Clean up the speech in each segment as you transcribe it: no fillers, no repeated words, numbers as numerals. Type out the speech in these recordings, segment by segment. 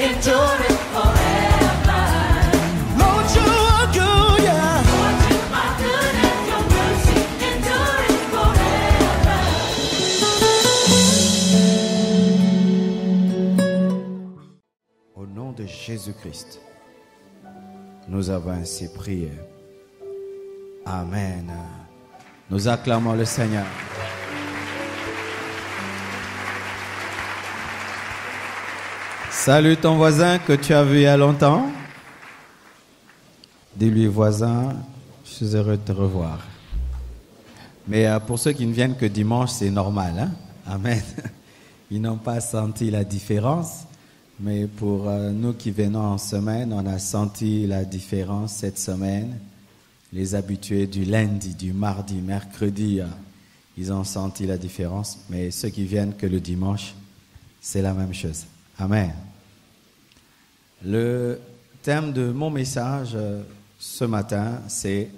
endure it forever. Lord, you are good, yeah. Lord, you are good and your mercy endure it forever. Au nom de Jésus-Christ, nous avons ainsi prié. Amen. Nous acclamons le Seigneur. Salut ton voisin que tu as vu il y a longtemps. Dis-lui, voisin, je suis heureux de te revoir. Mais pour ceux qui ne viennent que dimanche, c'est normal, hein? Amen. Ils n'ont pas senti la différence. Mais pour nous qui venons en semaine, on a senti la différence cette semaine. Les habitués du lundi, du mardi, mercredi, ils ont senti la différence. Mais ceux qui viennent que le dimanche, c'est la même chose. Amen. Le thème de mon message ce matin, c'est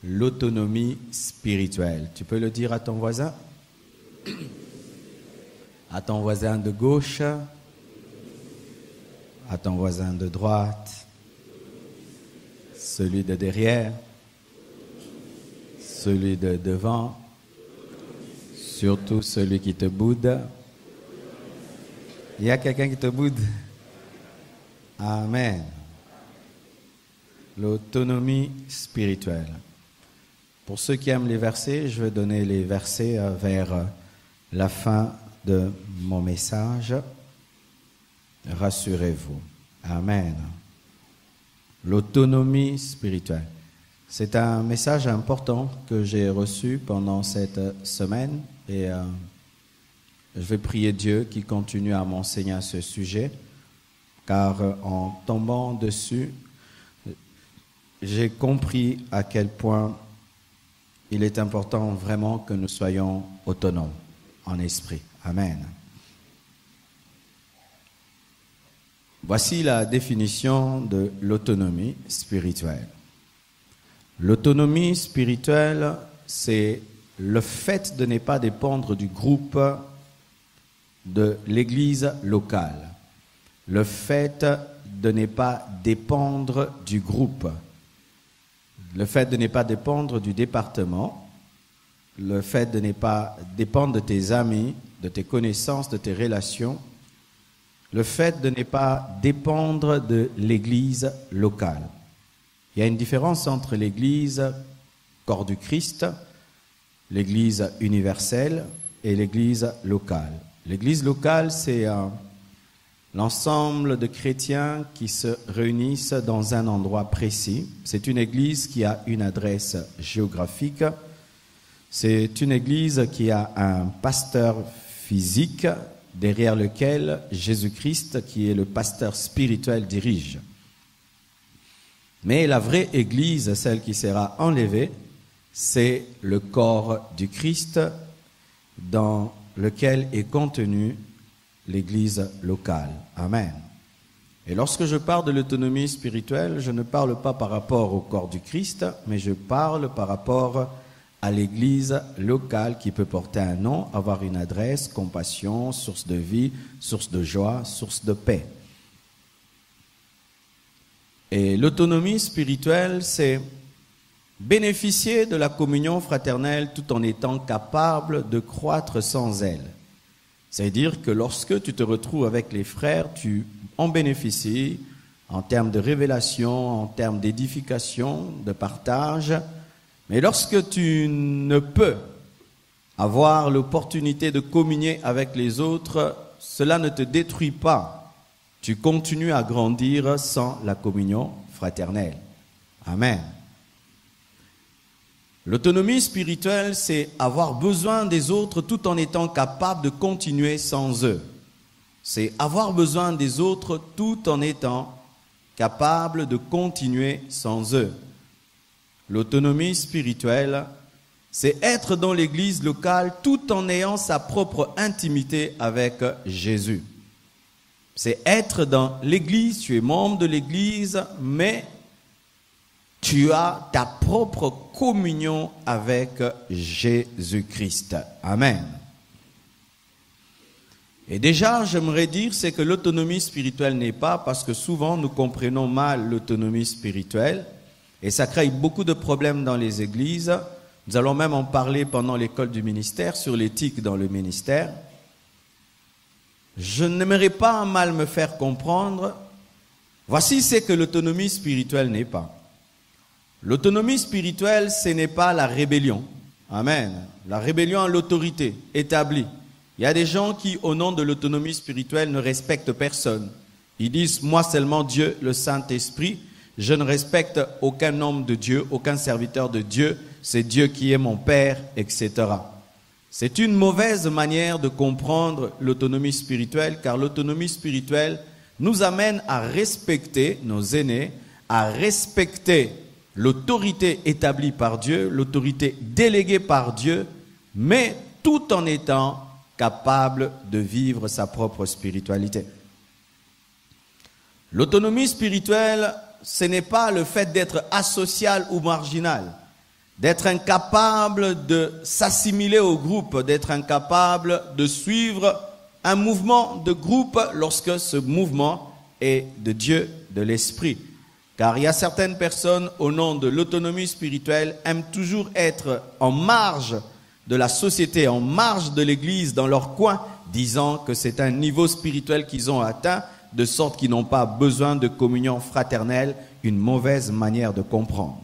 l'autonomie spirituelle. Tu peux le dire à ton voisin? À ton voisin de gauche? À ton voisin de droite? Celui de derrière? Celui de devant? Surtout celui qui te boude? Il y a quelqu'un qui te boude? Amen. L'autonomie spirituelle. Pour ceux qui aiment les versets, je vais donner les versets vers la fin de mon message. Rassurez-vous. Amen. L'autonomie spirituelle. C'est un message important que j'ai reçu pendant cette semaine et je vais prier Dieu qui continue à m'enseigner à ce sujet, car en tombant dessus, j'ai compris à quel point il est important vraiment que nous soyons autonomes en esprit. Amen. Voici la définition de l'autonomie spirituelle. L'autonomie spirituelle, c'est le fait de ne pas dépendre du groupe de l'église locale. Le fait de ne pas dépendre du groupe. Le fait de ne pas dépendre du département. Le fait de ne pas dépendre de tes amis, de tes connaissances, de tes relations. Le fait de ne pas dépendre de l'église locale. Il y a une différence entre l'église corps du Christ, l'église universelle et l'église locale. L'église locale, c'est l'ensemble de chrétiens qui se réunissent dans un endroit précis. C'est une église qui a une adresse géographique. C'est une église qui a un pasteur physique derrière lequel Jésus-Christ, qui est le pasteur spirituel, dirige. Mais la vraie église, celle qui sera enlevée, c'est le corps du Christ dans lequel est contenue l'église locale. Amen. Et lorsque je parle de l'autonomie spirituelle, je ne parle pas par rapport au corps du Christ, mais je parle par rapport à l'église locale qui peut porter un nom, avoir une adresse, compassion, source de vie, source de joie, source de paix. Et l'autonomie spirituelle, c'est bénéficier de la communion fraternelle tout en étant capable de croître sans elle. C'est-à-dire que lorsque tu te retrouves avec les frères, tu en bénéficies en termes de révélation, en termes d'édification, de partage. Mais lorsque tu ne peux avoir l'opportunité de communier avec les autres, cela ne te détruit pas. Tu continues à grandir sans la communion fraternelle. Amen. L'autonomie spirituelle, c'est avoir besoin des autres tout en étant capable de continuer sans eux. C'est avoir besoin des autres tout en étant capable de continuer sans eux. L'autonomie spirituelle, c'est être dans l'église locale tout en ayant sa propre intimité avec Jésus. C'est être dans l'église, tu es membre de l'église, mais tu as ta propre communion avec Jésus-Christ. Amen. Et déjà, j'aimerais dire, c'est que l'autonomie spirituelle n'est pas, parce que souvent nous comprenons mal l'autonomie spirituelle, et ça crée beaucoup de problèmes dans les églises. Nous allons même en parler pendant l'école du ministère, sur l'éthique dans le ministère. Je n'aimerais pas mal me faire comprendre. Voici ce que l'autonomie spirituelle n'est pas. L'autonomie spirituelle, ce n'est pas la rébellion. Amen. La rébellion à l'autorité établie. Il y a des gens qui, au nom de l'autonomie spirituelle, ne respectent personne. Ils disent, moi seulement Dieu, le Saint-Esprit. Je ne respecte aucun homme de Dieu, aucun serviteur de Dieu. C'est Dieu qui est mon Père, etc. C'est une mauvaise manière de comprendre l'autonomie spirituelle, car l'autonomie spirituelle nous amène à respecter nos aînés, à respecter l'autorité établie par Dieu, l'autorité déléguée par Dieu, mais tout en étant capable de vivre sa propre spiritualité. L'autonomie spirituelle, ce n'est pas le fait d'être asocial ou marginal, d'être incapable de s'assimiler au groupe, d'être incapable de suivre un mouvement de groupe lorsque ce mouvement est de Dieu, de l'Esprit. Car il y a certaines personnes, au nom de l'autonomie spirituelle, aiment toujours être en marge de la société, en marge de l'Église, dans leur coin, disant que c'est un niveau spirituel qu'ils ont atteint, de sorte qu'ils n'ont pas besoin de communion fraternelle, une mauvaise manière de comprendre.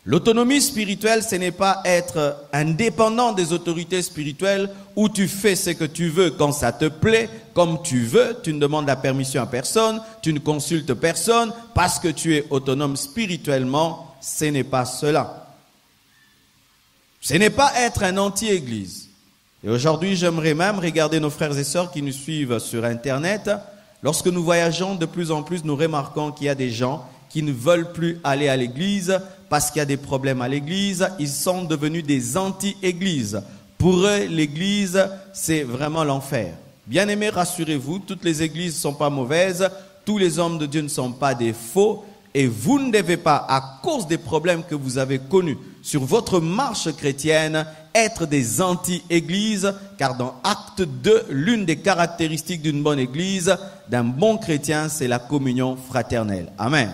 L'autonomie spirituelle, ce n'est pas être indépendant des autorités spirituelles où tu fais ce que tu veux quand ça te plaît, comme tu veux, tu ne demandes la permission à personne, tu ne consultes personne parce que tu es autonome spirituellement, ce n'est pas cela. Ce n'est pas être un anti-église. Et aujourd'hui, j'aimerais même regarder nos frères et sœurs qui nous suivent sur Internet. Lorsque nous voyageons, de plus en plus, nous remarquons qu'il y a des gens qui ne veulent plus aller à l'église parce qu'il y a des problèmes à l'église. Ils sont devenus des anti-églises. Pour eux, l'église, c'est vraiment l'enfer. Bien-aimés, rassurez-vous, toutes les églises ne sont pas mauvaises, tous les hommes de Dieu ne sont pas des faux, et vous ne devez pas, à cause des problèmes que vous avez connus sur votre marche chrétienne, être des anti-églises, car dans Acte 2, l'une des caractéristiques d'une bonne église, d'un bon chrétien, c'est la communion fraternelle. Amen.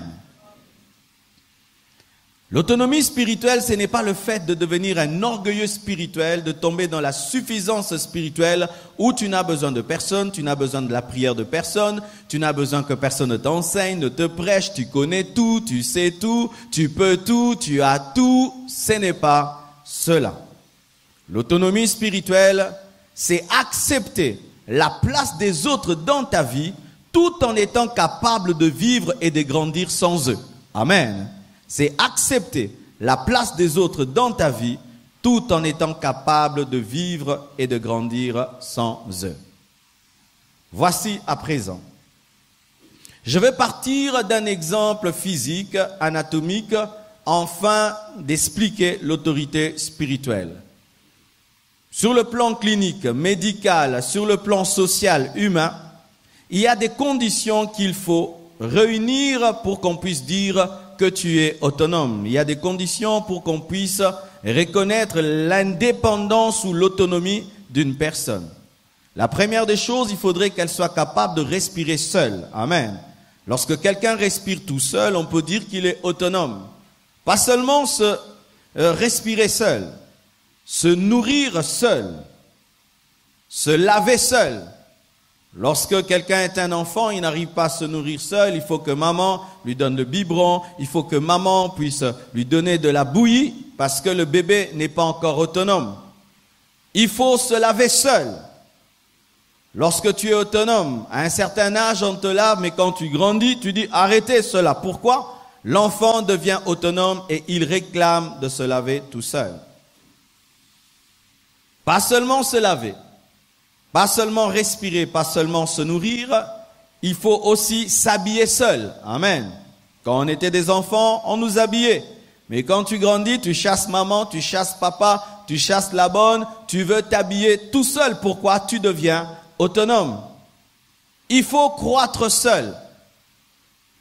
L'autonomie spirituelle, ce n'est pas le fait de devenir un orgueilleux spirituel, de tomber dans la suffisance spirituelle où tu n'as besoin de personne, tu n'as besoin de la prière de personne, tu n'as besoin que personne ne t'enseigne, ne te prêche, tu connais tout, tu sais tout, tu peux tout, tu as tout. Ce n'est pas cela. L'autonomie spirituelle, c'est accepter la place des autres dans ta vie tout en étant capable de vivre et de grandir sans eux. Amen. C'est accepter la place des autres dans ta vie tout en étant capable de vivre et de grandir sans eux. Voici à présent. Je vais partir d'un exemple physique, anatomique, afin d'expliquer l'autorité spirituelle. Sur le plan clinique, médical, sur le plan social, humain, il y a des conditions qu'il faut réunir pour qu'on puisse dire que tu es autonome. Il y a des conditions pour qu'on puisse reconnaître l'indépendance ou l'autonomie d'une personne. La première des choses, il faudrait qu'elle soit capable de respirer seule. Amen. Lorsque quelqu'un respire tout seul, on peut dire qu'il est autonome. Pas seulement se respirer seul, se nourrir seul, se laver seul. Lorsque quelqu'un est un enfant, il n'arrive pas à se nourrir seul, il faut que maman lui donne le biberon, il faut que maman puisse lui donner de la bouillie, parce que le bébé n'est pas encore autonome. Il faut se laver seul. Lorsque tu es autonome, à un certain âge, on te lave, mais quand tu grandis, tu dis arrêtez cela. Pourquoi? L'enfant devient autonome et il réclame de se laver tout seul. Pas seulement se laver. Pas seulement respirer, pas seulement se nourrir, il faut aussi s'habiller seul. Amen. Quand on était des enfants, on nous habillait. Mais quand tu grandis, tu chasses maman, tu chasses papa, tu chasses la bonne, tu veux t'habiller tout seul. Pourquoi? Tu deviens autonome. Il faut croître seul.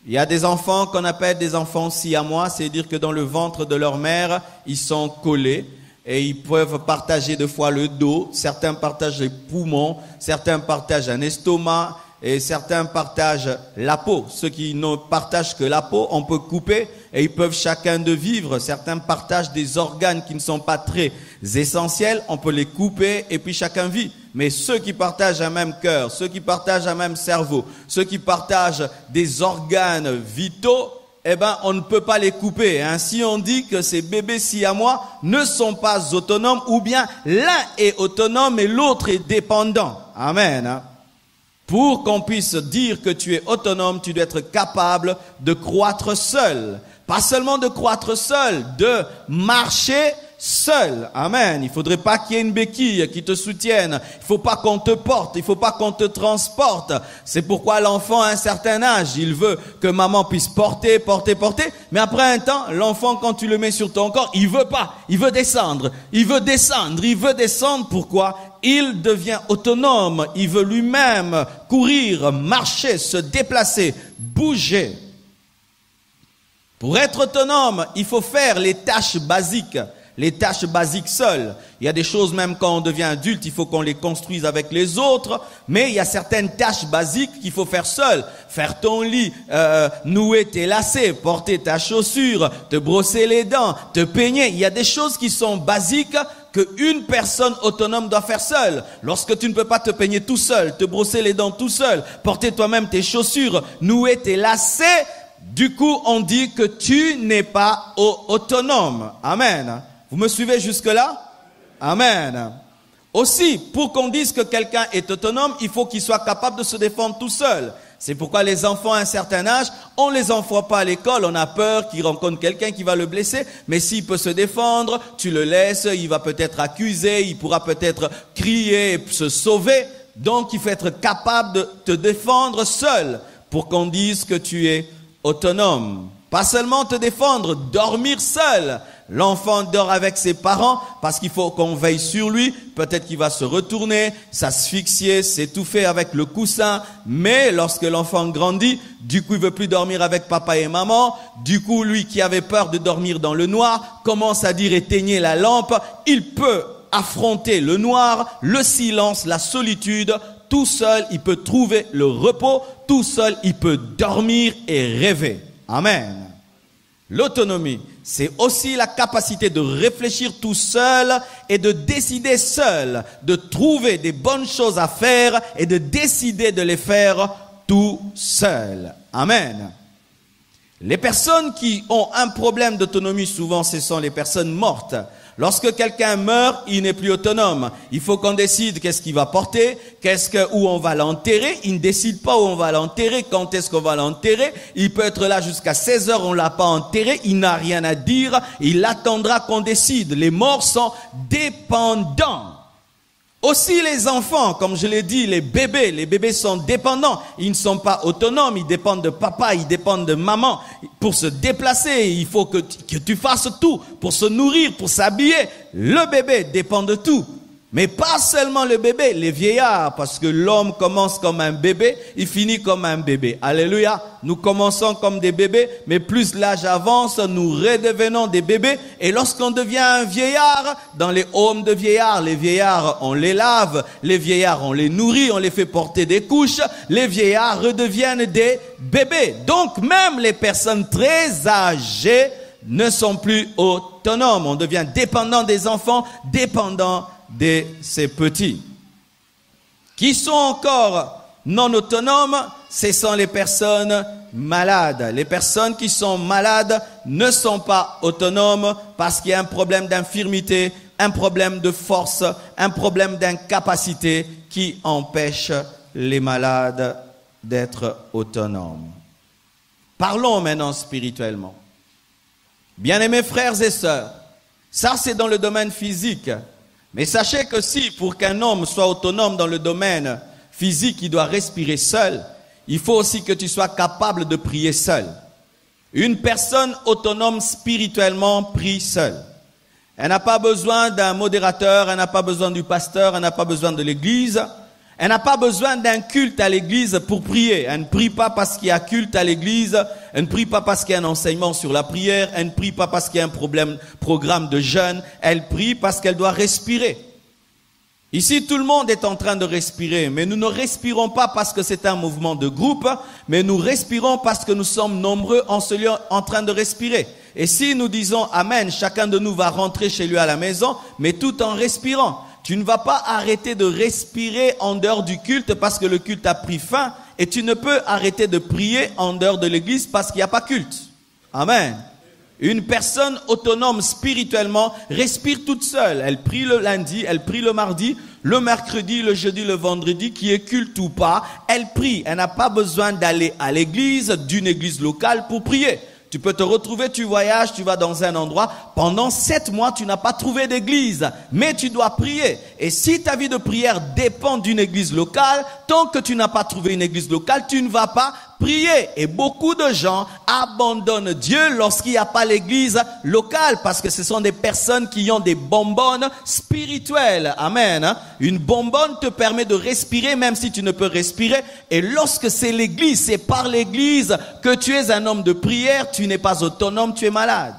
Il y a des enfants qu'on appelle des enfants siamois, c'est-à-dire que dans le ventre de leur mère, ils sont collés. et ils peuvent partager des fois le dos, certains partagent les poumons, certains partagent un estomac et certains partagent la peau. Ceux qui ne partagent que la peau, on peut couper et ils peuvent chacun de vivre. Certains partagent des organes qui ne sont pas très essentiels, on peut les couper et puis chacun vit. Mais ceux qui partagent un même cœur, ceux qui partagent un même cerveau, ceux qui partagent des organes vitaux, eh ben, on ne peut pas les couper. Ainsi, on dit que ces bébés siamois ne sont pas autonomes, ou bien l'un est autonome et l'autre est dépendant. Amen. Pour qu'on puisse dire que tu es autonome, tu dois être capable de croître seul. Pas seulement de croître seul, de marcher seul. Amen. Il faudrait pas qu'il y ait une béquille qui te soutienne. Il faut pas qu'on te porte. Il faut pas qu'on te transporte. C'est pourquoi l'enfant à un certain âge, il veut que maman puisse porter. Mais après un temps, l'enfant, quand tu le mets sur ton corps, il veut pas. Il veut descendre. Pourquoi? Il devient autonome. Il veut lui-même courir, marcher, se déplacer, bouger. Pour être autonome, il faut faire les tâches basiques. Les tâches basiques seules. Il y a des choses, même quand on devient adulte, il faut qu'on les construise avec les autres. Mais il y a certaines tâches basiques qu'il faut faire seul. Faire ton lit, nouer tes lacets, porter ta chaussure, te brosser les dents, te peigner. Il y a des choses qui sont basiques qu'une personne autonome doit faire seule. Lorsque tu ne peux pas te peigner tout seul, te brosser les dents tout seul, porter toi-même tes chaussures, nouer tes lacets, du coup, on dit que tu n'es pas autonome. Amen. Vous me suivez jusque-là? Amen. Aussi, pour qu'on dise que quelqu'un est autonome, il faut qu'il soit capable de se défendre tout seul. C'est pourquoi les enfants à un certain âge, on les envoie pas à l'école, on a peur qu'ils rencontrent quelqu'un qui va le blesser, mais s'il peut se défendre, tu le laisses, il va peut-être accuser, il pourra peut-être crier et se sauver. Donc, il faut être capable de te défendre seul pour qu'on dise que tu es autonome. Pas seulement te défendre, dormir seul. L'enfant dort avec ses parents parce qu'il faut qu'on veille sur lui. Peut-être qu'il va se retourner, s'asphyxier, s'étouffer avec le coussin. Mais lorsque l'enfant grandit, du coup il veut plus dormir avec papa et maman. Du coup, lui qui avait peur de dormir dans le noir, commence à dire éteignez la lampe. Il peut affronter le noir, le silence, la solitude. Tout seul, il peut trouver le repos. Tout seul, il peut dormir et rêver. Amen. L'autonomie, c'est aussi la capacité de réfléchir tout seul et de décider seul, de trouver des bonnes choses à faire et de décider de les faire tout seul. Amen. Les personnes qui ont un problème d'autonomie, souvent, ce sont les personnes mortes. Lorsque quelqu'un meurt, il n'est plus autonome. Il faut qu'on décide qu'est-ce qu'il va porter, où on va l'enterrer. Il ne décide pas où on va l'enterrer, quand est-ce qu'on va l'enterrer. Il peut être là jusqu'à 16 heures, on l'a pas enterré, il n'a rien à dire. Il attendra qu'on décide. Les morts sont dépendants. Aussi les enfants, comme je l'ai dit, les bébés sont dépendants. Ils ne sont pas autonomes, ils dépendent de papa, ils dépendent de maman. Pour se déplacer, il faut que tu fasses tout. Pour se nourrir, pour s'habiller, le bébé dépend de tout. Mais pas seulement le bébé, les vieillards, parce que l'homme commence comme un bébé, il finit comme un bébé. Alléluia. Nous commençons comme des bébés, mais plus l'âge avance, nous redevenons des bébés. Et lorsqu'on devient un vieillard, dans les homes de vieillards, les vieillards, on les lave, les vieillards, on les nourrit, on les fait porter des couches, les vieillards redeviennent des bébés. Donc même les personnes très âgées ne sont plus autonomes. On devient dépendant des enfants, dépendant de ces petits. Qui sont encore non autonomes, ce sont les personnes malades. Les personnes qui sont malades ne sont pas autonomes parce qu'il y a un problème d'infirmité, un problème de force, un problème d'incapacité qui empêche les malades d'être autonomes. Parlons maintenant spirituellement. Bien-aimés frères et sœurs, ça c'est dans le domaine physique. Mais sachez que si, pour qu'un homme soit autonome dans le domaine physique, il doit respirer seul, il faut aussi que tu sois capable de prier seul. Une personne autonome spirituellement prie seule. Elle n'a pas besoin d'un modérateur, elle n'a pas besoin du pasteur, elle n'a pas besoin de l'église. Elle n'a pas besoin d'un culte à l'église pour prier. Elle ne prie pas parce qu'il y a culte à l'église. Elle ne prie pas parce qu'il y a un enseignement sur la prière. Elle ne prie pas parce qu'il y a un programme de jeûne. Elle prie parce qu'elle doit respirer. Ici, tout le monde est en train de respirer. Mais nous ne respirons pas parce que c'est un mouvement de groupe. Mais nous respirons parce que nous sommes nombreux en ce lieu en train de respirer. Et si nous disons Amen, chacun de nous va rentrer chez lui à la maison, mais tout en respirant. Tu ne vas pas arrêter de respirer en dehors du culte parce que le culte a pris fin. Et tu ne peux arrêter de prier en dehors de l'église parce qu'il n'y a pas culte. Amen. Une personne autonome spirituellement respire toute seule. Elle prie le lundi, elle prie le mardi, le mercredi, le jeudi, le vendredi, qui est culte ou pas. Elle prie. Elle n'a pas besoin d'aller à l'église, d'une église locale pour prier. Tu peux te retrouver, tu voyages, tu vas dans un endroit. Pendant 7 mois, tu n'as pas trouvé d'église. Mais tu dois prier. Et si ta vie de prière dépend d'une église locale, tant que tu n'as pas trouvé une église locale, tu ne vas pas prier. Et beaucoup de gens abandonnent Dieu lorsqu'il n'y a pas l'église locale. Parce que ce sont des personnes qui ont des bonbonnes spirituelles. Amen. Une bonbonne te permet de respirer même si tu ne peux respirer. Et lorsque c'est l'église, c'est par l'église que tu es un homme de prière, tu n'es pas autonome, tu es malade.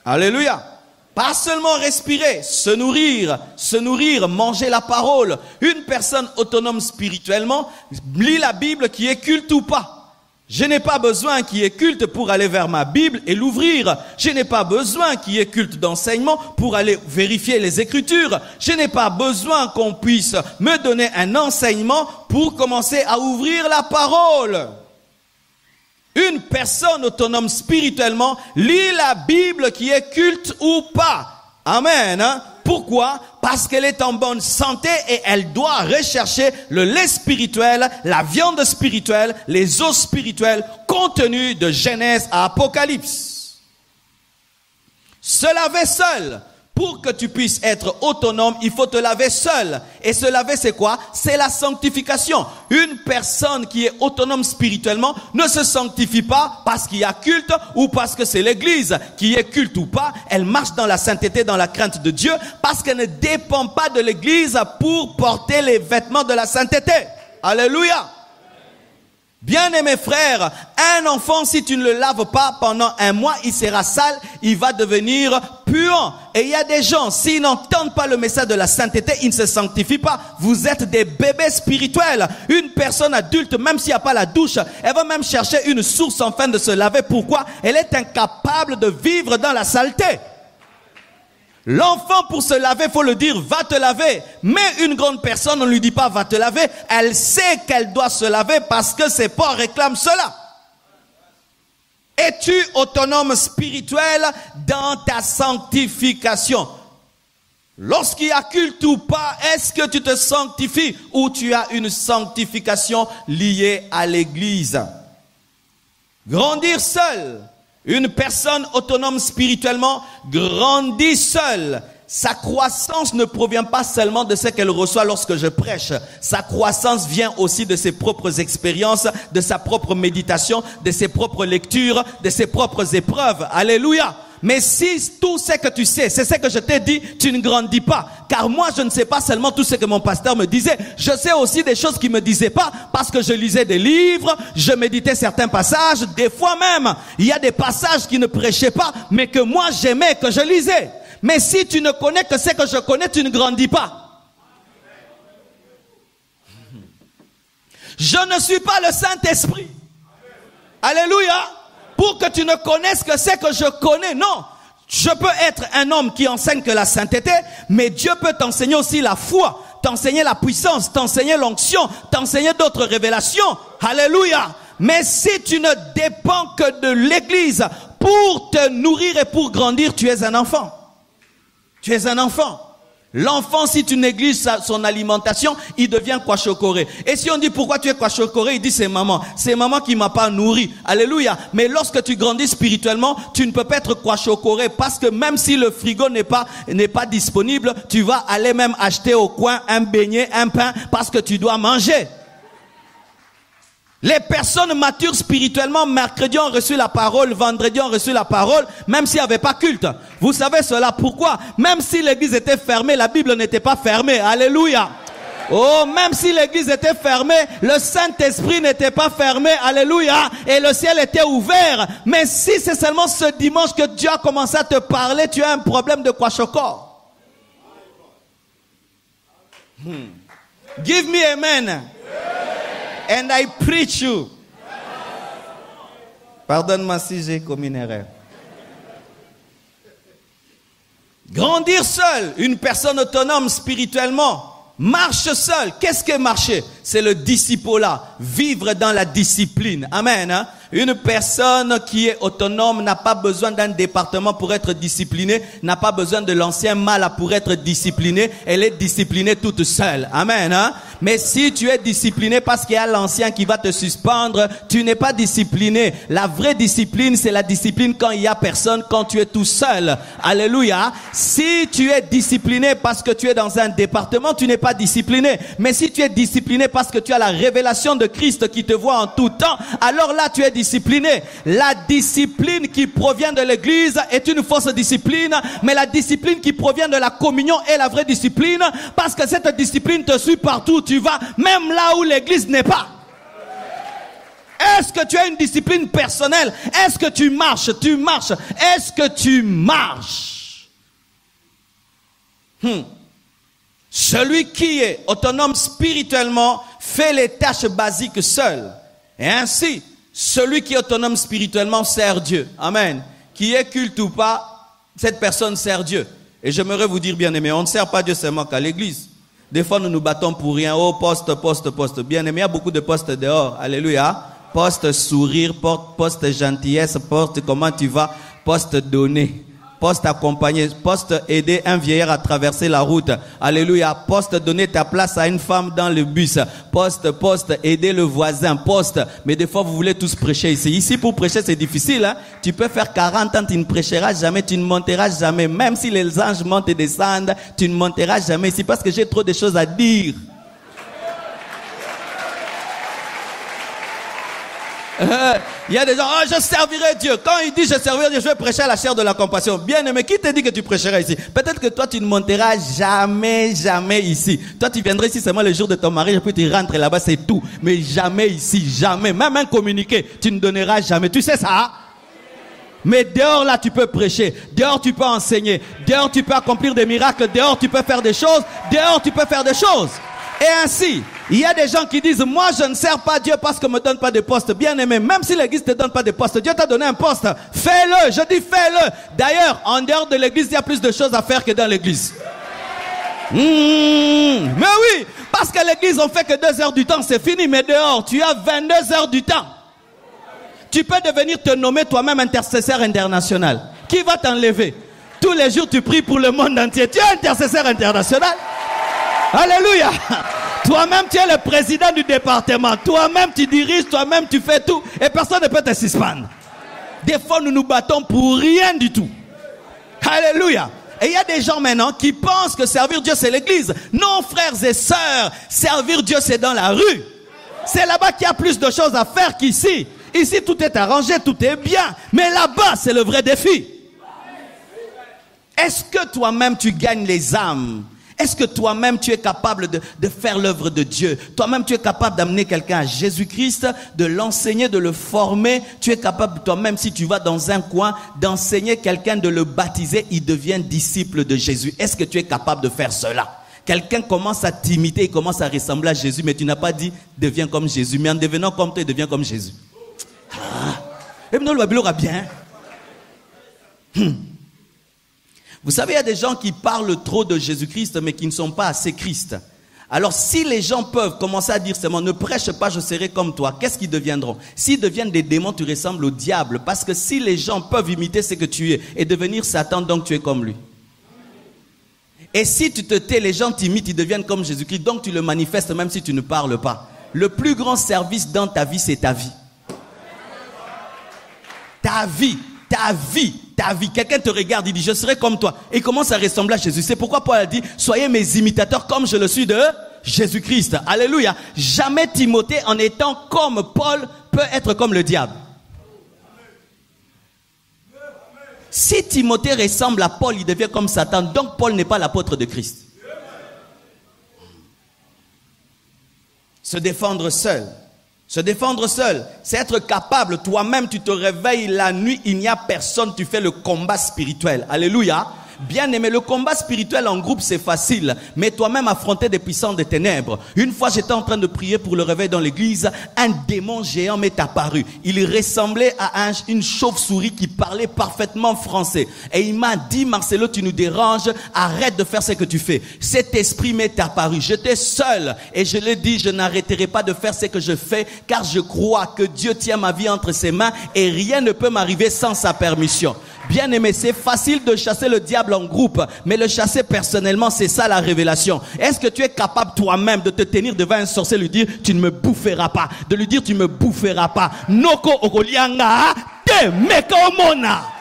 Alléluia. Pas seulement respirer, se nourrir, manger la parole. Une personne autonome spirituellement lit la Bible qui est culte ou pas. Je n'ai pas besoin qu'il y ait culte pour aller vers ma Bible et l'ouvrir. Je n'ai pas besoin qu'il y ait culte d'enseignement pour aller vérifier les Écritures. Je n'ai pas besoin qu'on puisse me donner un enseignement pour commencer à ouvrir la parole. Une personne autonome spirituellement lit la Bible qui est culte ou pas. Amen. Pourquoi? Parce qu'elle est en bonne santé et elle doit rechercher le lait spirituel, la viande spirituelle, les os spirituels contenus de Genèse à Apocalypse. Se laver seul. Pour que tu puisses être autonome, il faut te laver seul. Et se laver, c'est quoi? C'est la sanctification. Une personne qui est autonome spirituellement ne se sanctifie pas parce qu'il y a culte ou parce que c'est l'église qui est culte ou pas. Elle marche dans la sainteté, dans la crainte de Dieu parce qu'elle ne dépend pas de l'église pour porter les vêtements de la sainteté. Alléluia. Bien-aimés frères, un enfant, si tu ne le laves pas pendant 1 mois, il sera sale, il va devenir puant. Et il y a des gens, s'ils n'entendent pas le message de la sainteté, ils ne se sanctifient pas. Vous êtes des bébés spirituels. Une personne adulte, même s'il n'y a pas la douche, elle va même chercher une source afin de se laver. Pourquoi? Elle est incapable de vivre dans la saleté. L'enfant, pour se laver, faut le dire, va te laver. Mais une grande personne, on ne lui dit pas, va te laver. Elle sait qu'elle doit se laver parce que ses pas réclament cela. Es-tu autonome spirituel dans ta sanctification? Lorsqu'il y a culte ou pas, est-ce que tu te sanctifies ou tu as une sanctification liée à l'église? Grandir seul. Une personne autonome spirituellement grandit seule. Sa croissance ne provient pas seulement de ce qu'elle reçoit lorsque je prêche. Sa croissance vient aussi de ses propres expériences, de sa propre méditation, de ses propres lectures, de ses propres épreuves. Alléluia. Mais si tout ce que tu sais, c'est ce que je t'ai dit, tu ne grandis pas. Car moi, je ne sais pas seulement tout ce que mon pasteur me disait. Je sais aussi des choses qu'il ne me disait pas parce que je lisais des livres, je méditais certains passages. Des fois même, il y a des passages qui ne prêchaient pas, mais que moi j'aimais, que je lisais. Mais si tu ne connais que ce que je connais, tu ne grandis pas. Je ne suis pas le Saint-Esprit. Alléluia. Pour que tu ne connaisses que ce que je connais. Non. Je peux être un homme qui enseigne que la sainteté, mais Dieu peut t'enseigner aussi la foi, t'enseigner la puissance, t'enseigner l'onction, t'enseigner d'autres révélations. Alléluia. Mais si tu ne dépends que de l'église pour te nourrir et pour grandir, tu es un enfant. Tu es un enfant. L'enfant, si tu négliges son alimentation, il devient kwashiorkor. Et si on dit pourquoi tu es kwashiorkor, il dit c'est maman. C'est maman qui m'a pas nourri. Alléluia. Mais lorsque tu grandis spirituellement, tu ne peux pas être kwashiorkor parce que même si le frigo n'est pas disponible, tu vas aller même acheter au coin un beignet, un pain parce que tu dois manger. Les personnes matures spirituellement, mercredi ont reçu la parole, vendredi ont reçu la parole, même s'il n'y avait pas culte. Vous savez cela pourquoi? Même si l'église était fermée, la Bible n'était pas fermée. Alléluia. Oh, même si l'église était fermée, le Saint-Esprit n'était pas fermé. Alléluia. Et le ciel était ouvert. Mais si c'est seulement ce dimanche que Dieu a commencé à te parler, tu as un problème de kwashoko. Give me amen. And I preach you. Pardonne-moi si j'ai commis une erreur. Grandir seul, une personne autonome spirituellement, marche seul. Qu'est-ce que marcher? C'est le discipolat, vivre dans la discipline. Amen. Hein? Une personne qui est autonome n'a pas besoin d'un département pour être disciplinée, n'a pas besoin de l'ancien mâle pour être disciplinée. Elle est disciplinée toute seule. Amen. Hein? Mais si tu es discipliné parce qu'il y a l'ancien qui va te suspendre, tu n'es pas discipliné. La vraie discipline, c'est la discipline quand il y a personne, quand tu es tout seul. Alléluia. Si tu es discipliné parce que tu es dans un département, tu n'es pas discipliné. Mais si tu es discipliné parce que tu as la révélation de Christ qui te voit en tout temps, alors là tu es discipliné. La discipline qui provient de l'église est une fausse discipline, mais la discipline qui provient de la communion est la vraie discipline, parce que cette discipline te suit partout où tu vas, même là où l'église n'est pas. Est-ce que tu as une discipline personnelle? Est-ce que tu marches? Tu marches. Est-ce que tu marches? Celui qui est autonome spirituellement fait les tâches basiques seul. Et ainsi, celui qui est autonome spirituellement sert Dieu. Amen. Qui est culte ou pas, cette personne sert Dieu. Et j'aimerais vous dire, bien aimé, on ne sert pas Dieu seulement qu'à l'église. Des fois, nous nous battons pour rien. Oh, poste. Bien aimé, il y a beaucoup de postes dehors. Alléluia. Poste sourire, poste gentillesse, poste comment tu vas, poste donner. Poste accompagner, poste aider un vieillard à traverser la route. Alléluia. Poste donner ta place à une femme dans le bus. Poste aider le voisin. Poste. Mais des fois vous voulez tous prêcher ici. Ici pour prêcher c'est difficile. Hein? Tu peux faire 40 ans, tu ne prêcheras jamais, tu ne monteras jamais. Même si les anges montent et descendent, tu ne monteras jamais ici parce que j'ai trop de choses à dire. Il y a des gens, oh, je servirai Dieu. Quand il dit je servirai Dieu, je vais prêcher à la chair de la compassion. Bien aimé, qui te dit que tu prêcheras ici? Peut-être que toi tu ne monteras jamais ici. Toi tu viendrais ici seulement le jour de ton mariage, puis tu rentres là-bas, c'est tout. Mais jamais ici, jamais. Même un communiqué, tu ne donneras jamais. Tu sais ça? Mais dehors là tu peux prêcher, dehors tu peux enseigner, dehors tu peux accomplir des miracles, dehors tu peux faire des choses, dehors tu peux faire des choses. Et ainsi, il y a des gens qui disent, moi je ne sers pas Dieu parce qu'on ne me donne pas de poste. Bien aimé, même si l'église ne te donne pas de poste, Dieu t'a donné un poste. Fais-le, je dis fais-le. D'ailleurs, en dehors de l'église, il y a plus de choses à faire que dans l'église. Mais oui, parce qu'à l'église, on fait que 2 heures du temps, c'est fini. Mais dehors, tu as 22 heures du temps. Tu peux devenir te nommer toi-même intercesseur international. Qui va t'enlever? Tous les jours, tu pries pour le monde entier. Tu es intercesseur international. Alléluia. Toi-même tu es le président du département. Toi-même tu diriges, toi-même tu fais tout. Et personne ne peut te suspendre. Des fois nous nous battons pour rien du tout. Alléluia. Et il y a des gens maintenant qui pensent que servir Dieu c'est l'église. Non frères et sœurs, servir Dieu c'est dans la rue. C'est là-bas qu'il y a plus de choses à faire qu'ici. Ici tout est arrangé, tout est bien. Mais là-bas c'est le vrai défi. Est-ce que toi-même tu gagnes les âmes? Est-ce que toi-même tu es capable de faire l'œuvre de Dieu? Toi-même tu es capable d'amener quelqu'un à Jésus-Christ, de l'enseigner, de le former. Tu es capable toi-même, si tu vas dans un coin, d'enseigner quelqu'un, de le baptiser, il devient disciple de Jésus. Est-ce que tu es capable de faire cela? Quelqu'un commence à t'imiter, il commence à ressembler à Jésus, mais tu n'as pas dit deviens comme Jésus. Mais en devenant comme toi, il devient comme Jésus. Et nous le Bible bien. Vous savez, il y a des gens qui parlent trop de Jésus-Christ, mais qui ne sont pas assez Christ. Alors, si les gens peuvent commencer à dire seulement, ne prêche pas, je serai comme toi, qu'est-ce qu'ils deviendront? S'ils deviennent des démons, tu ressembles au diable. Parce que si les gens peuvent imiter ce que tu es et devenir Satan, donc tu es comme lui. Et si tu te tais, les gens t'imitent, ils deviennent comme Jésus-Christ, donc tu le manifestes même si tu ne parles pas. Le plus grand service dans ta vie, c'est ta vie. Ta vie. Quelqu'un te regarde, il dit, je serai comme toi. Et il commence à ressembler à Jésus. C'est pourquoi Paul a dit, soyez mes imitateurs comme je le suis de Jésus-Christ. Alléluia. Jamais Timothée, en étant comme Paul, peut être comme le diable. Si Timothée ressemble à Paul, il devient comme Satan. Donc Paul n'est pas l'apôtre de Christ. Se défendre seul. Se défendre seul, c'est être capable, toi-même tu te réveilles la nuit, il n'y a personne, tu fais le combat spirituel. Alléluia. Bien aimé, le combat spirituel en groupe c'est facile, mais toi-même affronter des puissants des ténèbres. Une fois j'étais en train de prier pour le réveil dans l'église, un démon géant m'est apparu. Il ressemblait à une chauve-souris qui parlait parfaitement français. Et il m'a dit, Marcelo, tu nous déranges, arrête de faire ce que tu fais. Cet esprit m'est apparu. J'étais seul et je l'ai dit, je n'arrêterai pas de faire ce que je fais car je crois que Dieu tient ma vie entre ses mains et rien ne peut m'arriver sans sa permission. Bien aimé, c'est facile de chasser le diable en groupe, mais le chasser personnellement, c'est ça la révélation. Est-ce que tu es capable toi-même de te tenir devant un sorcier et lui dire, tu ne me boufferas pas, de lui dire, tu ne me boufferas pas. Noko okolianga te mekomona.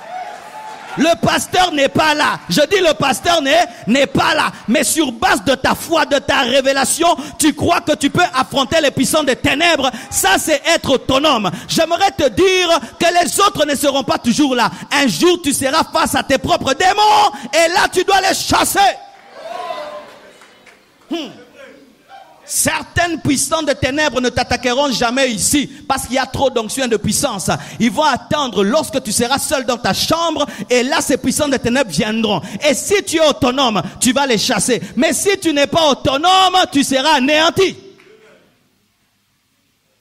Le pasteur n'est pas là. Je dis le pasteur n'est pas là. Mais sur base de ta foi, de ta révélation, tu crois que tu peux affronter les puissants des ténèbres. Ça, c'est être autonome. J'aimerais te dire que les autres ne seront pas toujours là. Un jour, tu seras face à tes propres démons et là, tu dois les chasser. Certaines puissants de ténèbres ne t'attaqueront jamais ici parce qu'il y a trop d'onction et de puissance. Ils vont attendre lorsque tu seras seul dans ta chambre et là ces puissants de ténèbres viendront. Et si tu es autonome, tu vas les chasser. Mais si tu n'es pas autonome, tu seras anéanti.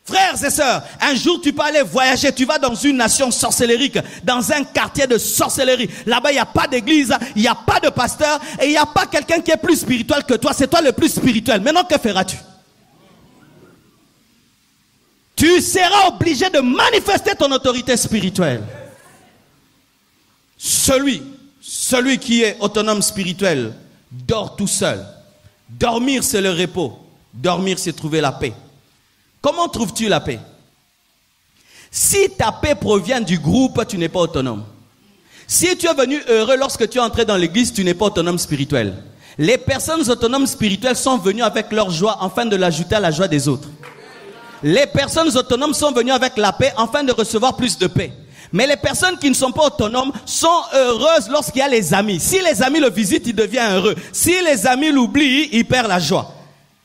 Frères et sœurs, un jour tu peux aller voyager, tu vas dans une nation sorcellérique, dans un quartier de sorcellerie. Là-bas, il n'y a pas d'église, il n'y a pas de pasteur et il n'y a pas quelqu'un qui est plus spirituel que toi. C'est toi le plus spirituel. Maintenant, que feras-tu? Tu seras obligé de manifester ton autorité spirituelle. Celui qui est autonome spirituel dort tout seul. Dormir, c'est le repos. Dormir, c'est trouver la paix. Comment trouves-tu la paix? Si ta paix provient du groupe, tu n'es pas autonome. Si tu es venu heureux lorsque tu es entré dans l'église, tu n'es pas autonome spirituel. Les personnes autonomes spirituelles sont venues avec leur joie afin de l'ajouter à la joie des autres. Les personnes autonomes sont venues avec la paix afin de recevoir plus de paix. Mais les personnes qui ne sont pas autonomes sont heureuses lorsqu'il y a les amis. Si les amis le visitent, il devient heureux. Si les amis l'oublient, il perd la joie.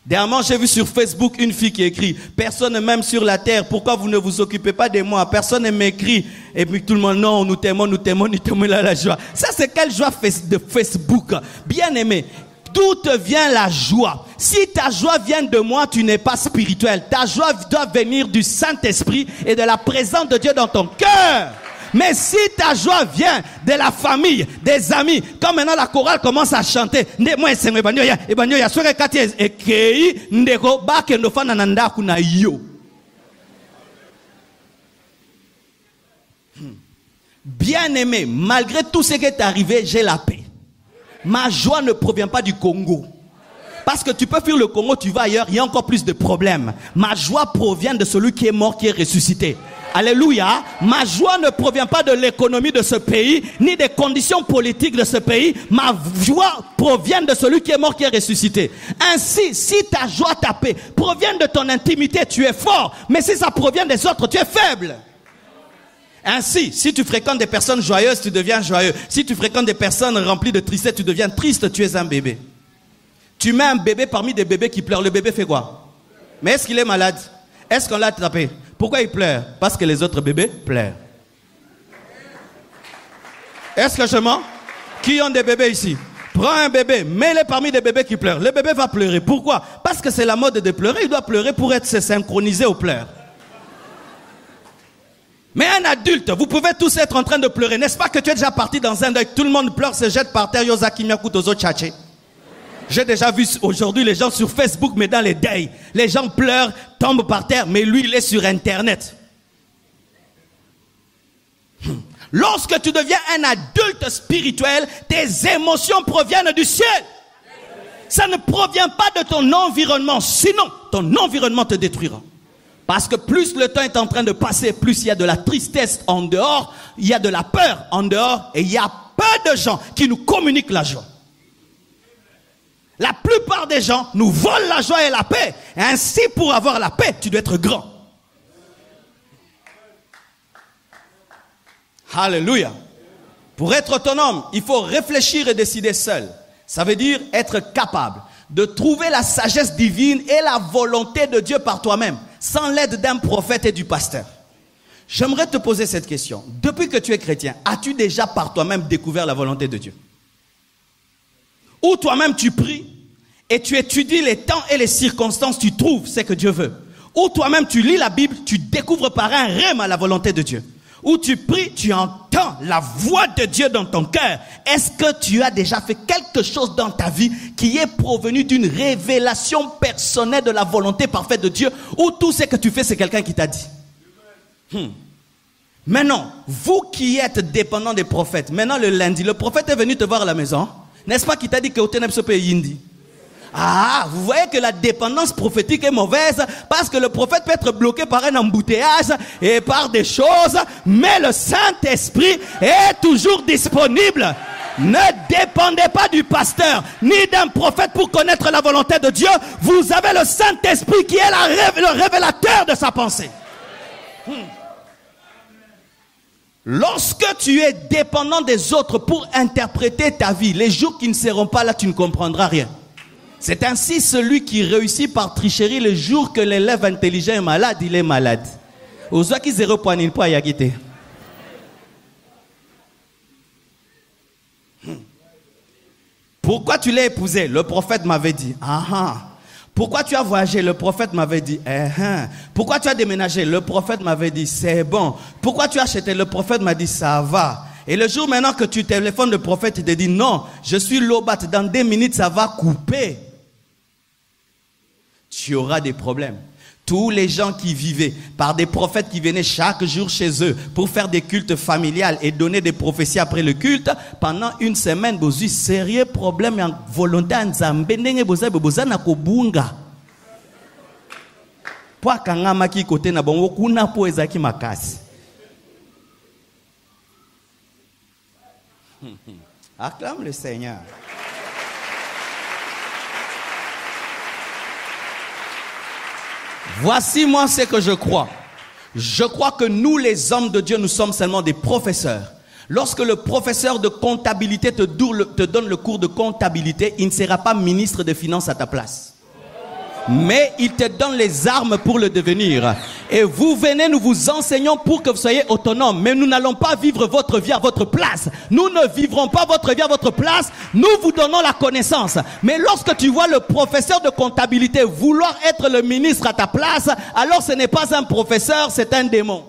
Dernièrement, j'ai vu sur Facebook une fille qui écrit « Personne ne m'aime sur la terre, pourquoi vous ne vous occupez pas de moi? Personne ne m'écrit. » Et puis tout le monde « Non, nous t'aimons, là la joie. » Ça, c'est quelle joie de Facebook? Bien aimé, d'où te vient la joie? Si ta joie vient de moi, tu n'es pas spirituel. Ta joie doit venir du Saint-Esprit et de la présence de Dieu dans ton cœur. Mais si ta joie vient de la famille, des amis, comme maintenant la chorale commence à chanter, bien aimé, malgré tout ce qui est arrivé, j'ai la paix. Ma joie ne provient pas du Congo. Parce que tu peux fuir le Congo, tu vas ailleurs, il y a encore plus de problèmes. Ma joie provient de celui qui est mort, qui est ressuscité. Alléluia. Ma joie ne provient pas de l'économie de ce pays, ni des conditions politiques de ce pays. Ma joie provient de celui qui est mort, qui est ressuscité. Ainsi, si ta joie, ta paix provient de ton intimité, tu es fort. Mais si ça provient des autres, tu es faible. Ainsi, si tu fréquentes des personnes joyeuses, tu deviens joyeux. Si tu fréquentes des personnes remplies de tristesse, tu deviens triste, tu es un bébé. Tu mets un bébé parmi des bébés qui pleurent. Le bébé fait quoi? Mais est-ce qu'il est malade? Est-ce qu'on l'a attrapé? Pourquoi il pleure? Parce que les autres bébés pleurent. Est-ce que je mens? Qui ont des bébés ici? Prends un bébé, mets-le parmi des bébés qui pleurent. Le bébé va pleurer. Pourquoi? Parce que c'est la mode de pleurer. Il doit pleurer pour être synchronisé aux pleurs. Mais un adulte, vous pouvez tous être en train de pleurer. N'est-ce pas que tu es déjà parti dans un deuil? Tout le monde pleure, se jette par terre. J'ai déjà vu aujourd'hui les gens sur Facebook, mais dans les deuils. Les gens pleurent, tombent par terre, mais lui, il est sur Internet. Lorsque tu deviens un adulte spirituel, tes émotions proviennent du ciel. Ça ne provient pas de ton environnement, sinon ton environnement te détruira. Parce que plus le temps est en train de passer, plus il y a de la tristesse en dehors, il y a de la peur en dehors, et il y a peu de gens qui nous communiquent la joie. La plupart des gens nous volent la joie et la paix. Ainsi, pour avoir la paix, tu dois être grand. Alléluia. Pour être autonome, il faut réfléchir et décider seul. Ça veut dire être capable de trouver la sagesse divine et la volonté de Dieu par toi-même, sans l'aide d'un prophète et du pasteur. J'aimerais te poser cette question. Depuis que tu es chrétien, as-tu déjà par toi-même découvert la volonté de Dieu? Ou toi-même tu pries et tu étudies les temps et les circonstances, tu trouves ce que Dieu veut. Ou toi-même tu lis la Bible, tu découvres par un rêve la volonté de Dieu. Ou tu pries, tu entends la voix de Dieu dans ton cœur. Est-ce que tu as déjà fait quelque chose dans ta vie qui est provenu d'une révélation personnelle de la volonté parfaite de Dieu, ou tout ce que tu fais c'est quelqu'un qui t'a dit? Maintenant, vous qui êtes dépendant des prophètes, maintenant le lundi, le prophète est venu te voir à la maison, n'est-ce pas, qui t'a dit que Otenepso peut yindi? Ah, vous voyez que la dépendance prophétique est mauvaise parce que le prophète peut être bloqué par un embouteillage et par des choses, mais le Saint-Esprit est toujours disponible. Ne dépendez pas du pasteur ni d'un prophète pour connaître la volonté de Dieu. Vous avez le Saint-Esprit qui est le révélateur de sa pensée. Lorsque tu es dépendant des autres pour interpréter ta vie, les jours qui ne seront pas là, tu ne comprendras rien. C'est ainsi celui qui réussit par tricherie le jour que l'élève intelligent est malade, il est malade. Ozaki 0.1 point yagite. Pourquoi tu l'as épousé? Le prophète m'avait dit. Pourquoi tu as voyagé? Le prophète m'avait dit. Pourquoi tu as déménagé? Le prophète m'avait dit. C'est bon. Pourquoi tu as acheté? Le prophète m'a dit. Ça va. Et le jour maintenant que tu téléphones le prophète, il te dit non, je suis Lobat, dans 2 minutes ça va couper. Tu auras des problèmes. Tous les gens qui vivaient par des prophètes qui venaient chaque jour chez eux pour faire des cultes familiales et donner des prophéties après le culte, pendant 1 semaine, vous avez sérieux problème en volonté en Zambé, vous avez kobunga. Pour kanga maki côté na bongo kuna po ezaki makasi. Acclame le Seigneur. Voici moi ce que je crois. Je crois que nous les hommes de Dieu, nous sommes seulement des professeurs. Lorsque le professeur de comptabilité te donne le cours de comptabilité, il ne sera pas ministre des Finances à ta place. Mais il te donne les armes pour le devenir. Et vous venez, nous vous enseignons pour que vous soyez autonome. Mais nous n'allons pas vivre votre vie à votre place. Nous ne vivrons pas votre vie à votre place. Nous vous donnons la connaissance. Mais lorsque tu vois le professeur de comptabilité vouloir être le ministre à ta place, alors ce n'est pas un professeur, c'est un démon.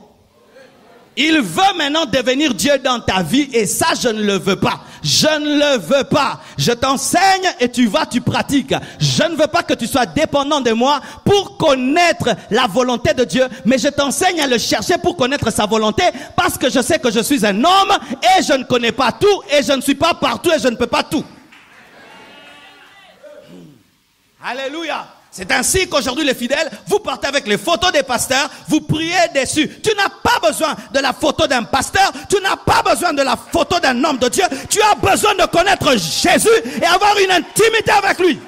Il veut maintenant devenir Dieu dans ta vie et ça, je ne le veux pas. Je ne le veux pas. Je t'enseigne et tu vas, tu pratiques. Je ne veux pas que tu sois dépendant de moi pour connaître la volonté de Dieu, mais je t'enseigne à le chercher pour connaître sa volonté parce que je sais que je suis un homme et je ne connais pas tout et je ne suis pas partout et je ne peux pas tout. Alléluia. C'est ainsi qu'aujourd'hui les fidèles, vous partez avec les photos des pasteurs, vous priez dessus. Tu n'as pas besoin de la photo d'un pasteur, tu n'as pas besoin de la photo d'un homme de Dieu. Tu as besoin de connaître Jésus et avoir une intimité avec lui.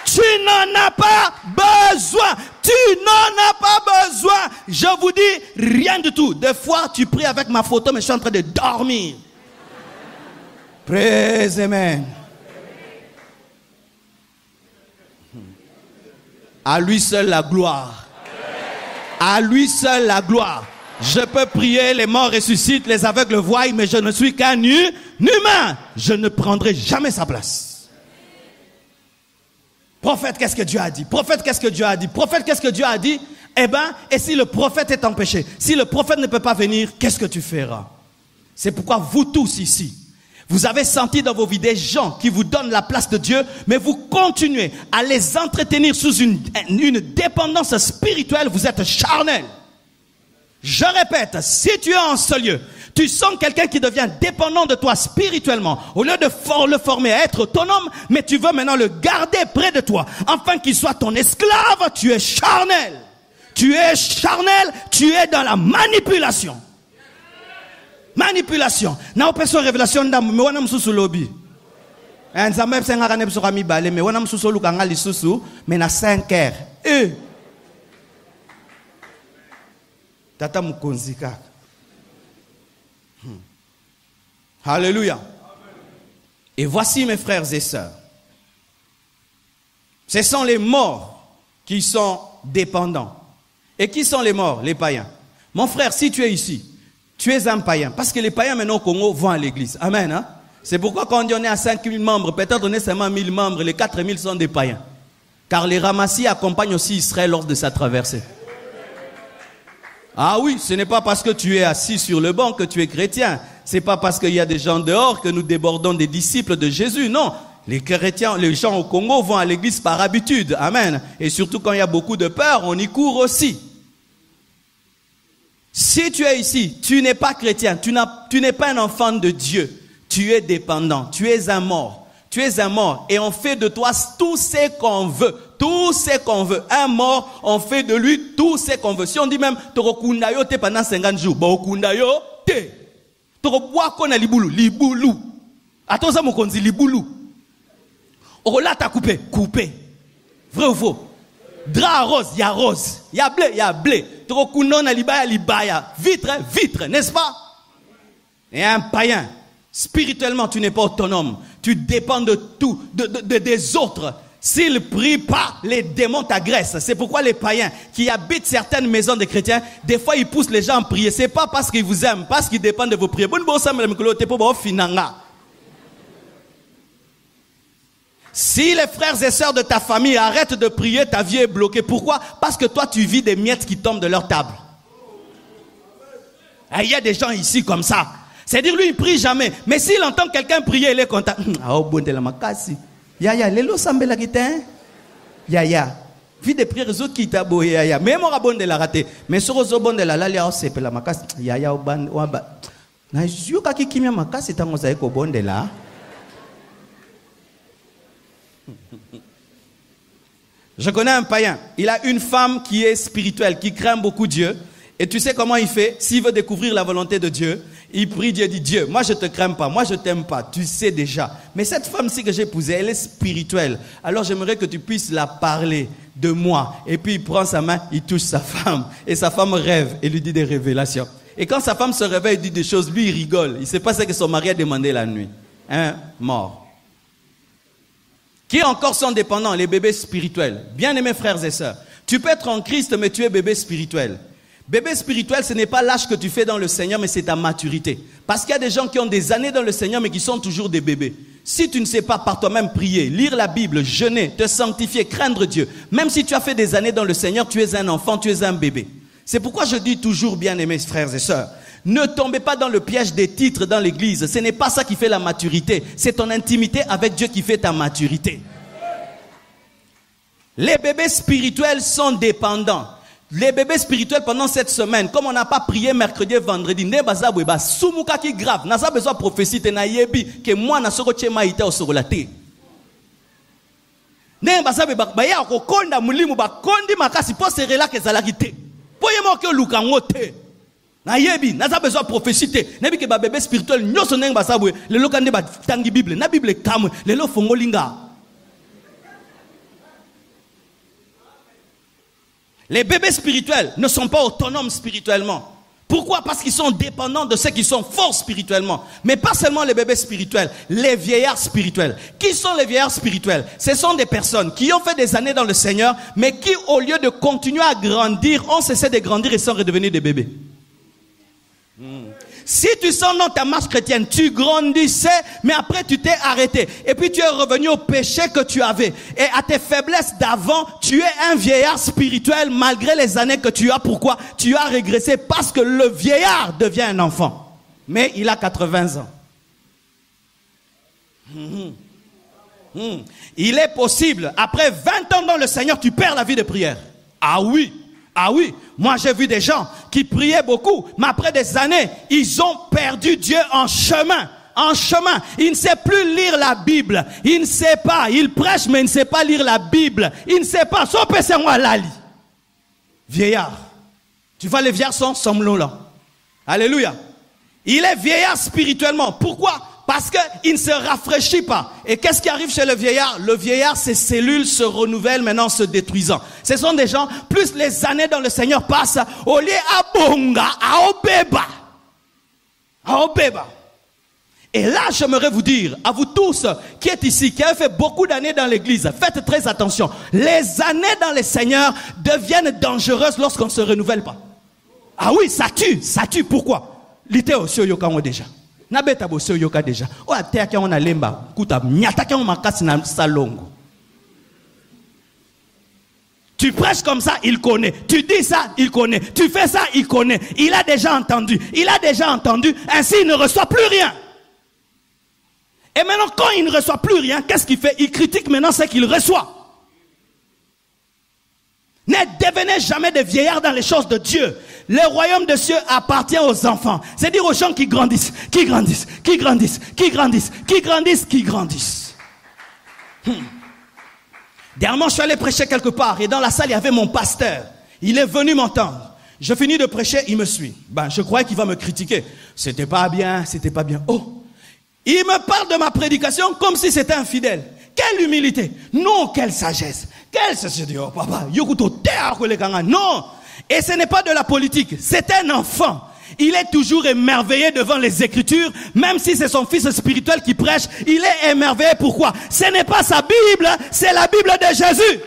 Tu n'en as pas besoin. Tu n'en as pas besoin. Je vous dis rien du tout. Des fois, tu pries avec ma photo, mais je suis en train de dormir. Praise Amen. À lui seul la gloire. À lui seul la gloire. Je peux prier, les morts ressuscitent, les aveugles voient, mais je ne suis qu'un humain. Je ne prendrai jamais sa place. Prophète, qu'est-ce que Dieu a dit? Prophète, qu'est-ce que Dieu a dit? Prophète, qu'est-ce que Dieu a dit? Eh bien, et si le prophète est empêché? Si le prophète ne peut pas venir, qu'est-ce que tu feras? C'est pourquoi vous tous ici, vous avez senti dans vos vies des gens qui vous donnent la place de Dieu, mais vous continuez à les entretenir sous une dépendance spirituelle, vous êtes charnel. Je répète, si tu es en ce lieu, tu sens quelqu'un qui devient dépendant de toi spirituellement, au lieu de le former à être autonome, mais tu veux maintenant le garder près de toi, afin qu'il soit ton esclave, tu es charnel. Tu es charnel, tu es dans la manipulation. Manipulation. Na opération révélation ndam me wana msusu lobi. Nzambe psenga ne psoka mi bale me wana msusu lukanga lisusu me na 5 heures. Tata mukonzi kaka. Alléluia. Et voici mes frères et sœurs. Ce sont les morts qui sont dépendants. Et qui sont les morts? Les païens. Mon frère, si tu es ici, tu es un païen. Parce que les païens maintenant au Congo vont à l'église. Amen. Hein? C'est pourquoi quand on est à 5000 membres, peut-être on est seulement 1000 membres, les 4000 sont des païens. Car les ramassis accompagnent aussi Israël lors de sa traversée. Ah oui, ce n'est pas parce que tu es assis sur le banc que tu es chrétien. C'est pas parce qu'il y a des gens dehors que nous débordons des disciples de Jésus. Non, les chrétiens, les gens au Congo vont à l'église par habitude. Amen. Et surtout quand il y a beaucoup de peur, on y court aussi. Si tu es ici, tu n'es pas chrétien, tu n'es pas un enfant de Dieu. Tu es dépendant, tu es un mort. Tu es un mort et on fait de toi tout ce qu'on veut. Tout ce qu'on veut. Un mort, on fait de lui tout ce qu'on veut. Si on dit même, Torokunda yo te pendant 50 jours, Bokunda yo te. Torobwa kona libulu, libulu. Attends ça, mon konzi, libulu. Orola ta coupé, coupé. Vrai ou faux? Drap rose, il y a rose. Il y a blé, il y a blé. Torokunda na libaya, libaya. Vitre, vitre, n'est-ce pas? Et un païen. Spirituellement, tu n'es pas autonome. Tu dépends de tout, des autres. S'ils prient pas, les démons t'agressent. C'est pourquoi les païens qui habitent certaines maisons de chrétiens, des fois ils poussent les gens à prier. C'est pas parce qu'ils vous aiment, parce qu'ils dépendent de vos prières. Si les frères et sœurs de ta famille arrêtent de prier, ta vie est bloquée. Pourquoi? Parce que toi tu vis des miettes qui tombent de leur table. Il y a des gens ici comme ça. C'est-à-dire lui il prie jamais. Mais s'il entend quelqu'un prier, il est content. Ah, au bon de la makasi. Yaya, lelo sambela kitin. Yaya. Vie de prières autres qui t'a boé yaya. Même au bon de la raté. Mais sur au bon de la lalia au sepe la makasi. Yaya au ban au ba. Na yuka ki kimia makasi tango za eko bon de la. Je connais un païen. Il a une femme qui est spirituelle, qui craint beaucoup Dieu. Et tu sais comment il fait? S'il veut découvrir la volonté de Dieu, il prie Dieu, dit Dieu, moi je te crains pas, moi je t'aime pas, tu sais déjà. Mais cette femme-ci que j'ai épousée, elle est spirituelle. Alors j'aimerais que tu puisses la parler de moi. Et puis il prend sa main, il touche sa femme. Et sa femme rêve et lui dit des révélations. Et quand sa femme se réveille, il dit des choses, lui il rigole. Il ne sait pas ce que son mari a demandé la nuit. Mort. Qui encore sont dépendants? Les bébés spirituels. Bien-aimés frères et sœurs, tu peux être en Christ, mais tu es bébé spirituel. Bébé spirituel, ce n'est pas l'âge que tu fais dans le Seigneur, mais c'est ta maturité. Parce qu'il y a des gens qui ont des années dans le Seigneur, mais qui sont toujours des bébés. Si tu ne sais pas par toi-même prier, lire la Bible, jeûner, te sanctifier, craindre Dieu, même si tu as fait des années dans le Seigneur, tu es un enfant, tu es un bébé. C'est pourquoi je dis toujours, bien-aimés frères et sœurs, ne tombez pas dans le piège des titres dans l'église. Ce n'est pas ça qui fait la maturité. C'est ton intimité avec Dieu qui fait ta maturité. Les bébés spirituels sont dépendants. Les bébés spirituels pendant cette semaine, comme on n'a pas prié mercredi et vendredi, ne baza bweba sumuka ki grave. N'a pas besoin de prophétie te na yebi que moi na soko chema ita osorolate. Ne baza bweba baya ko konda mulimu ba kondi makasi po serela ke zalaki te. Po yemo ke lukango te. Na yebi n'a pas besoin de prophétie te. Nebi ke ba bébé spirituel nyoso neng baza bwe le lokande ba tangi Bible. Na Bible kamwe le lo fongolinga. Les bébés spirituels ne sont pas autonomes spirituellement. Pourquoi? Parce qu'ils sont dépendants de ceux qui sont forts spirituellement. Mais pas seulement les bébés spirituels, les vieillards spirituels. Qui sont les vieillards spirituels? Ce sont des personnes qui ont fait des années dans le Seigneur, mais qui, au lieu de continuer à grandir, ont cessé de grandir et sont redevenus des bébés. Si tu sens dans ta marche chrétienne, tu grandissais, mais après tu t'es arrêté. Et puis tu es revenu au péché que tu avais. Et à tes faiblesses d'avant, tu es un vieillard spirituel malgré les années que tu as. Pourquoi? Tu as régressé parce que le vieillard devient un enfant. Mais il a 80 ans. Il est possible, après 20 ans dans le Seigneur, tu perds la vie de prière. Ah oui. Ah oui, moi j'ai vu des gens qui priaient beaucoup, mais après des années, ils ont perdu Dieu en chemin. En chemin, il ne sait plus lire la Bible. Il ne sait pas, il prêche, mais il ne sait pas lire la Bible. Il ne sait pas, son péché moi lali. Vieillard. Tu vois, les vieillards sont semblants là. Alléluia. Il est vieillard spirituellement. Pourquoi? Parce qu'il ne se rafraîchit pas. Et qu'est-ce qui arrive chez le vieillard? Le vieillard, ses cellules se renouvellent maintenant en se détruisant. Ce sont des gens, plus les années dans le Seigneur passent, au lieu à bonga, à obeba. À obeba. Et là, j'aimerais vous dire, à vous tous qui êtes ici, qui avez fait beaucoup d'années dans l'église, faites très attention. Les années dans le Seigneur deviennent dangereuses lorsqu'on ne se renouvelle pas. Ah oui, ça tue. Pourquoi? L'ité aussi yoka déjà. Nabeta bosi yoka déjà. O atea on a lemba, kuta nyata on makasi na salongo. Tu prêches comme ça, il connaît. Tu dis ça, il connaît. Tu fais ça, il connaît. Il a déjà entendu. Ainsi, il ne reçoit plus rien. Et maintenant, quand il ne reçoit plus rien, qu'est-ce qu'il fait? Il critique maintenant ce qu'il reçoit. Ne devenez jamais des vieillards dans les choses de Dieu. Le royaume de Dieu appartient aux enfants. C'est-à-dire aux gens qui grandissent. Dernièrement, je suis allé prêcher quelque part et dans la salle, il y avait mon pasteur. Il est venu m'entendre. Je finis de prêcher, il me suit. Je croyais qu'il va me critiquer. C'était pas bien. Oh! Il me parle de ma prédication comme si c'était un fidèle. Quelle humilité! Non, quelle sagesse! Quelle sagesse! Oh papa, non! Et ce n'est pas de la politique, c'est un enfant. Il est toujours émerveillé devant les Écritures, même si c'est son fils spirituel qui prêche, il est émerveillé. Pourquoi? Ce n'est pas sa Bible, c'est la Bible de Jésus.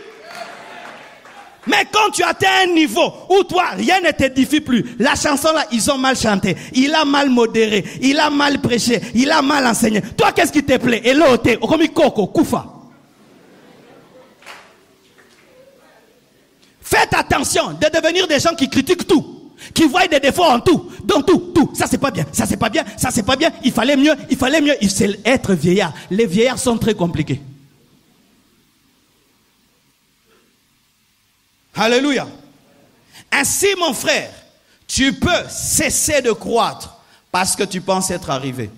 Mais quand tu atteins un niveau où toi, rien ne t'édifie plus, la chanson là, ils ont mal chanté, il a mal modéré, il a mal prêché, il a mal enseigné. Toi, qu'est-ce qui te plaît? Et l'autre, comme Koko, Koufa. Faites attention de devenir des gens qui critiquent tout, qui voient des défauts en tout, dans tout. Ça c'est pas bien, il fallait mieux. Il faut être vieillard. Les vieillards sont très compliqués. Alléluia. Ainsi, mon frère, tu peux cesser de croître parce que tu penses être arrivé.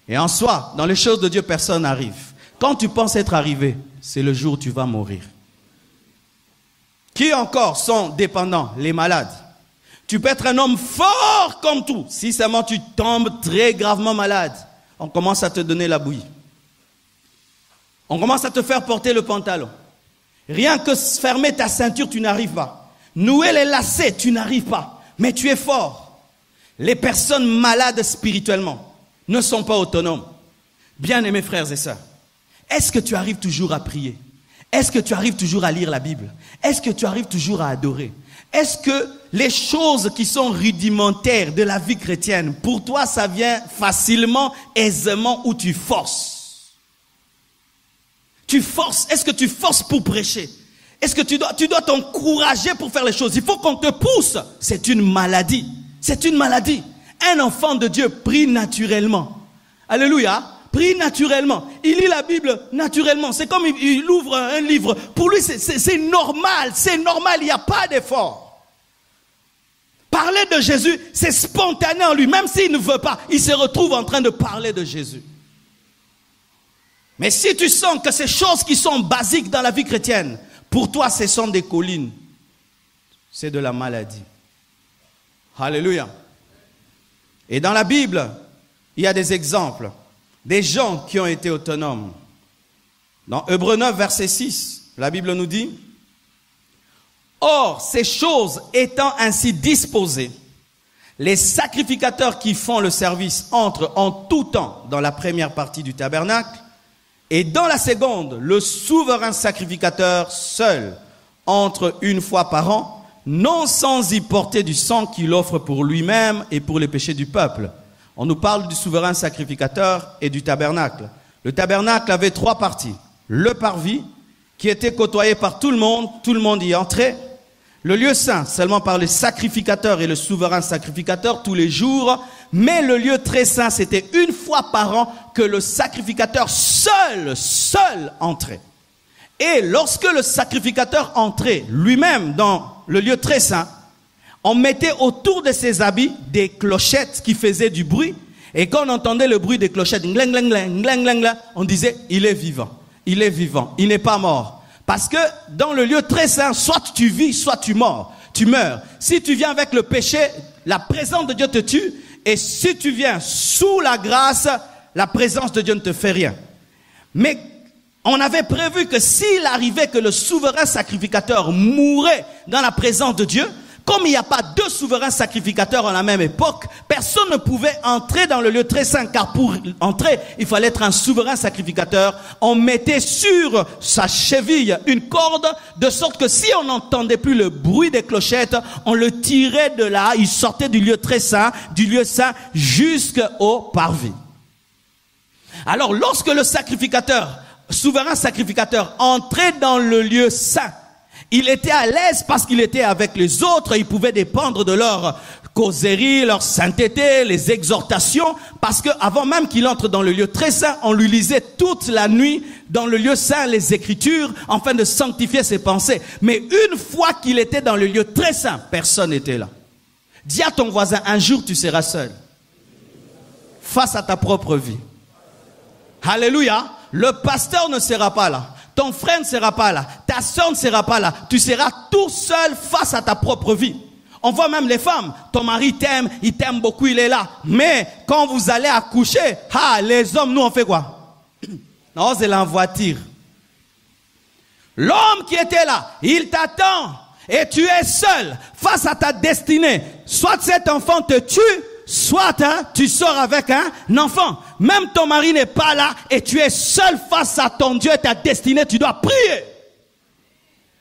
Et en soi, dans les choses de Dieu, personne n'arrive. Quand tu penses être arrivé, c'est le jour où tu vas mourir. Qui encore sont dépendants? Les malades. Tu peux être un homme fort comme tout. Si seulement tu tombes très gravement malade, on commence à te donner la bouillie. On commence à te faire porter le pantalon. Rien que fermer ta ceinture, tu n'arrives pas. Nouer les lacets, tu n'arrives pas. Mais tu es fort. Les personnes malades spirituellement ne sont pas autonomes. Bien-aimés frères et sœurs, est-ce que tu arrives toujours à prier? Est-ce que tu arrives toujours à lire la Bible? Est-ce que tu arrives toujours à adorer? Est-ce que les choses qui sont rudimentaires de la vie chrétienne, pour toi, ça vient facilement, aisément, ou tu forces? Tu forces. Est-ce que tu forces pour prêcher? Est-ce que tu dois t'encourager pour faire les choses? Il faut qu'on te pousse. C'est une maladie. C'est une maladie. Un enfant de Dieu prie naturellement. Alléluia. Prie naturellement. Il lit la Bible naturellement. C'est comme il ouvre un livre. Pour lui, c'est normal. C'est normal. Il n'y a pas d'effort. Parler de Jésus, c'est spontané en lui. Même s'il ne veut pas, il se retrouve en train de parler de Jésus. Mais si tu sens que ces choses qui sont basiques dans la vie chrétienne, pour toi, ce sont des collines, c'est de la maladie. Alléluia. Et dans la Bible, il y a des exemples, des gens qui ont été autonomes. Dans Hébreux 9, verset 6, la Bible nous dit: or, ces choses étant ainsi disposées, les sacrificateurs qui font le service entrent en tout temps dans la première partie du tabernacle, et dans la seconde, le souverain sacrificateur seul entre une fois par an, non sans y porter du sang qu'il offre pour lui-même et pour les péchés du peuple. On nous parle du souverain sacrificateur et du tabernacle. Le tabernacle avait 3 parties. Le parvis, qui était côtoyé par tout le monde y entrait. Le lieu saint, seulement par les sacrificateurs et le souverain sacrificateur tous les jours. Mais le lieu très saint, c'était une fois par an que le sacrificateur seul entrait. Et lorsque le sacrificateur entrait lui-même dans le lieu très saint, on mettait autour de ses habits des clochettes qui faisaient du bruit. Et quand on entendait le bruit des clochettes, on disait, il est vivant, il n'est pas mort. Parce que dans le lieu très saint, soit tu vis, soit tu meurs. Si tu viens avec le péché, la présence de Dieu te tue. Et si tu viens sous la grâce, la présence de Dieu ne te fait rien. Mais on avait prévu que s'il arrivait que le souverain sacrificateur mourait dans la présence de Dieu, comme il n'y a pas deux souverains sacrificateurs à la même époque, personne ne pouvait entrer dans le lieu très saint, car pour entrer, il fallait être un souverain sacrificateur. On mettait sur sa cheville une corde, de sorte que si on n'entendait plus le bruit des clochettes, on le tirait de là, il sortait du lieu très saint, du lieu saint jusqu'au parvis. Alors lorsque le sacrificateur, souverain sacrificateur, entrait dans le lieu saint, il était à l'aise parce qu'il était avec les autres, il pouvait dépendre de leur causerie, leur sainteté, les exhortations, parce que avant même qu'il entre dans le lieu très saint, on lui lisait toute la nuit dans le lieu saint les Écritures, afin de sanctifier ses pensées. Mais une fois qu'il était dans le lieu très saint, personne n'était là. Dis à ton voisin, un jour tu seras seul, face à ta propre vie. Alléluia. Le pasteur ne sera pas là. Ton frère ne sera pas là. Ta soeur ne sera pas là. Tu seras tout seul face à ta propre vie. On voit même les femmes. Ton mari t'aime, il t'aime beaucoup, il est là. Mais quand vous allez accoucher, les hommes, nous on fait quoi? Non, c'est la voiture. L'homme qui était là, il t'attend. Et tu es seul face à ta destinée. Soit cet enfant te tue, soit tu sors avec un enfant. Même ton mari n'est pas là et tu es seul face à ton Dieu et ta destinée. Tu dois prier.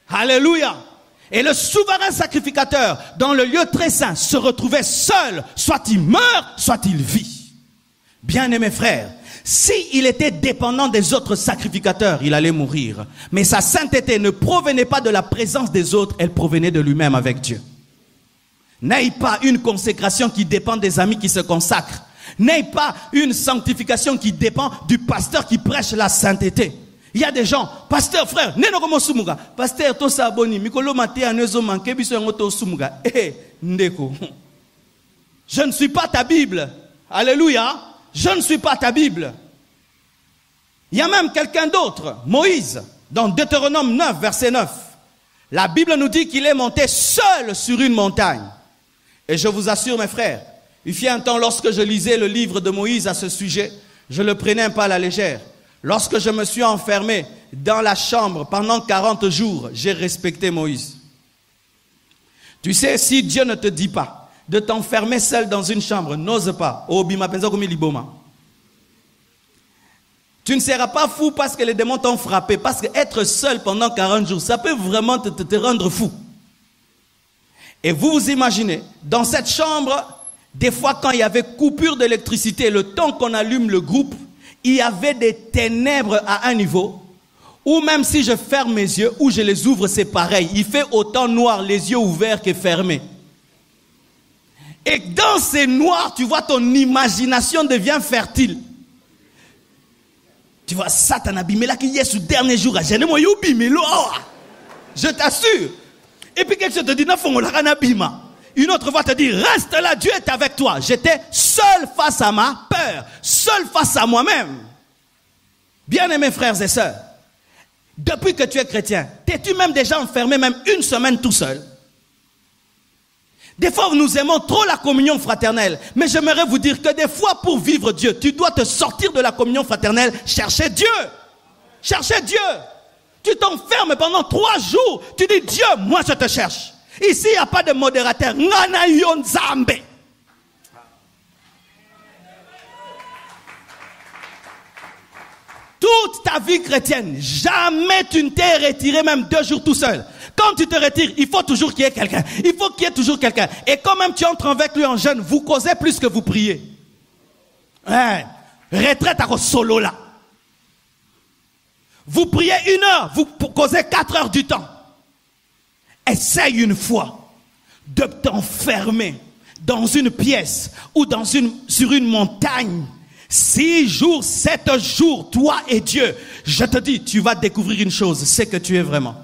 Alléluia. Et le souverain sacrificateur dans le lieu très saint se retrouvait seul. Soit il meurt, soit il vit. Bien-aimés frères, s'il était dépendant des autres sacrificateurs, il allait mourir. Mais sa sainteté ne provenait pas de la présence des autres, elle provenait de lui-même avec Dieu. N'aie pas une consécration qui dépend des amis qui se consacrent. N'aie pas une sanctification qui dépend du pasteur qui prêche la sainteté. Il y a des gens, pasteur, frère, pasteur, to saboni, mikolo mate anezo manke biso yango to sumuga. Ndeko. Je ne suis pas ta Bible. Alléluia. Je ne suis pas ta Bible. Il y a même quelqu'un d'autre, Moïse, dans Deutéronome 9, verset 9. La Bible nous dit qu'il est monté seul sur une montagne. Et je vous assure, mes frères, il fut un temps lorsque je lisais le livre de Moïse à ce sujet, je ne le prenais pas à la légère. Lorsque je me suis enfermé dans la chambre pendant 40 jours, j'ai respecté Moïse. Tu sais, si Dieu ne te dit pas de t'enfermer seul dans une chambre, n'ose pas. Tu ne seras pas fou parce que les démons t'ont frappé. Parce qu'être seul pendant 40 jours, ça peut vraiment te rendre fou. Et vous vous imaginez, dans cette chambre, des fois quand il y avait coupure d'électricité, le temps qu'on allume le groupe, il y avait des ténèbres à un niveau, ou même si je ferme mes yeux, ou je les ouvre, c'est pareil. Il fait autant noir, les yeux ouverts que fermés. Et dans ces noirs, tu vois, ton imagination devient fertile. Tu vois, Satan a bimé là qui est ce dernier jour à Genève, je t'assure. Et puis quelqu'un te dit, une autre voix te dit, reste là, Dieu est avec toi. J'étais seul face à ma peur, seul face à moi-même. Bien-aimés frères et sœurs, depuis que tu es chrétien, t'es-tu même déjà enfermé même une semaine tout seul? Des fois, nous aimons trop la communion fraternelle. Mais j'aimerais vous dire que des fois, pour vivre Dieu, tu dois te sortir de la communion fraternelle, chercher Dieu. Chercher Dieu. Tu t'enfermes pendant 3 jours. Tu dis, Dieu, moi je te cherche. Ici, il n'y a pas de modérateur. Toute ta vie chrétienne, jamais tu ne t'es retiré même 2 jours tout seul. Quand tu te retires, il faut toujours qu'il y ait quelqu'un. Il faut qu'il y ait toujours quelqu'un. Et quand même tu entres avec lui en jeûne, vous causez plus que vous priez. Retraite à solo là. Vous priez 1 heure, vous causez 4 heures du temps. Essaye une fois de t'enfermer dans une pièce ou sur une montagne. 6 jours, 7 jours, toi et Dieu. Je te dis, tu vas découvrir une chose, c'est que tu es vraiment.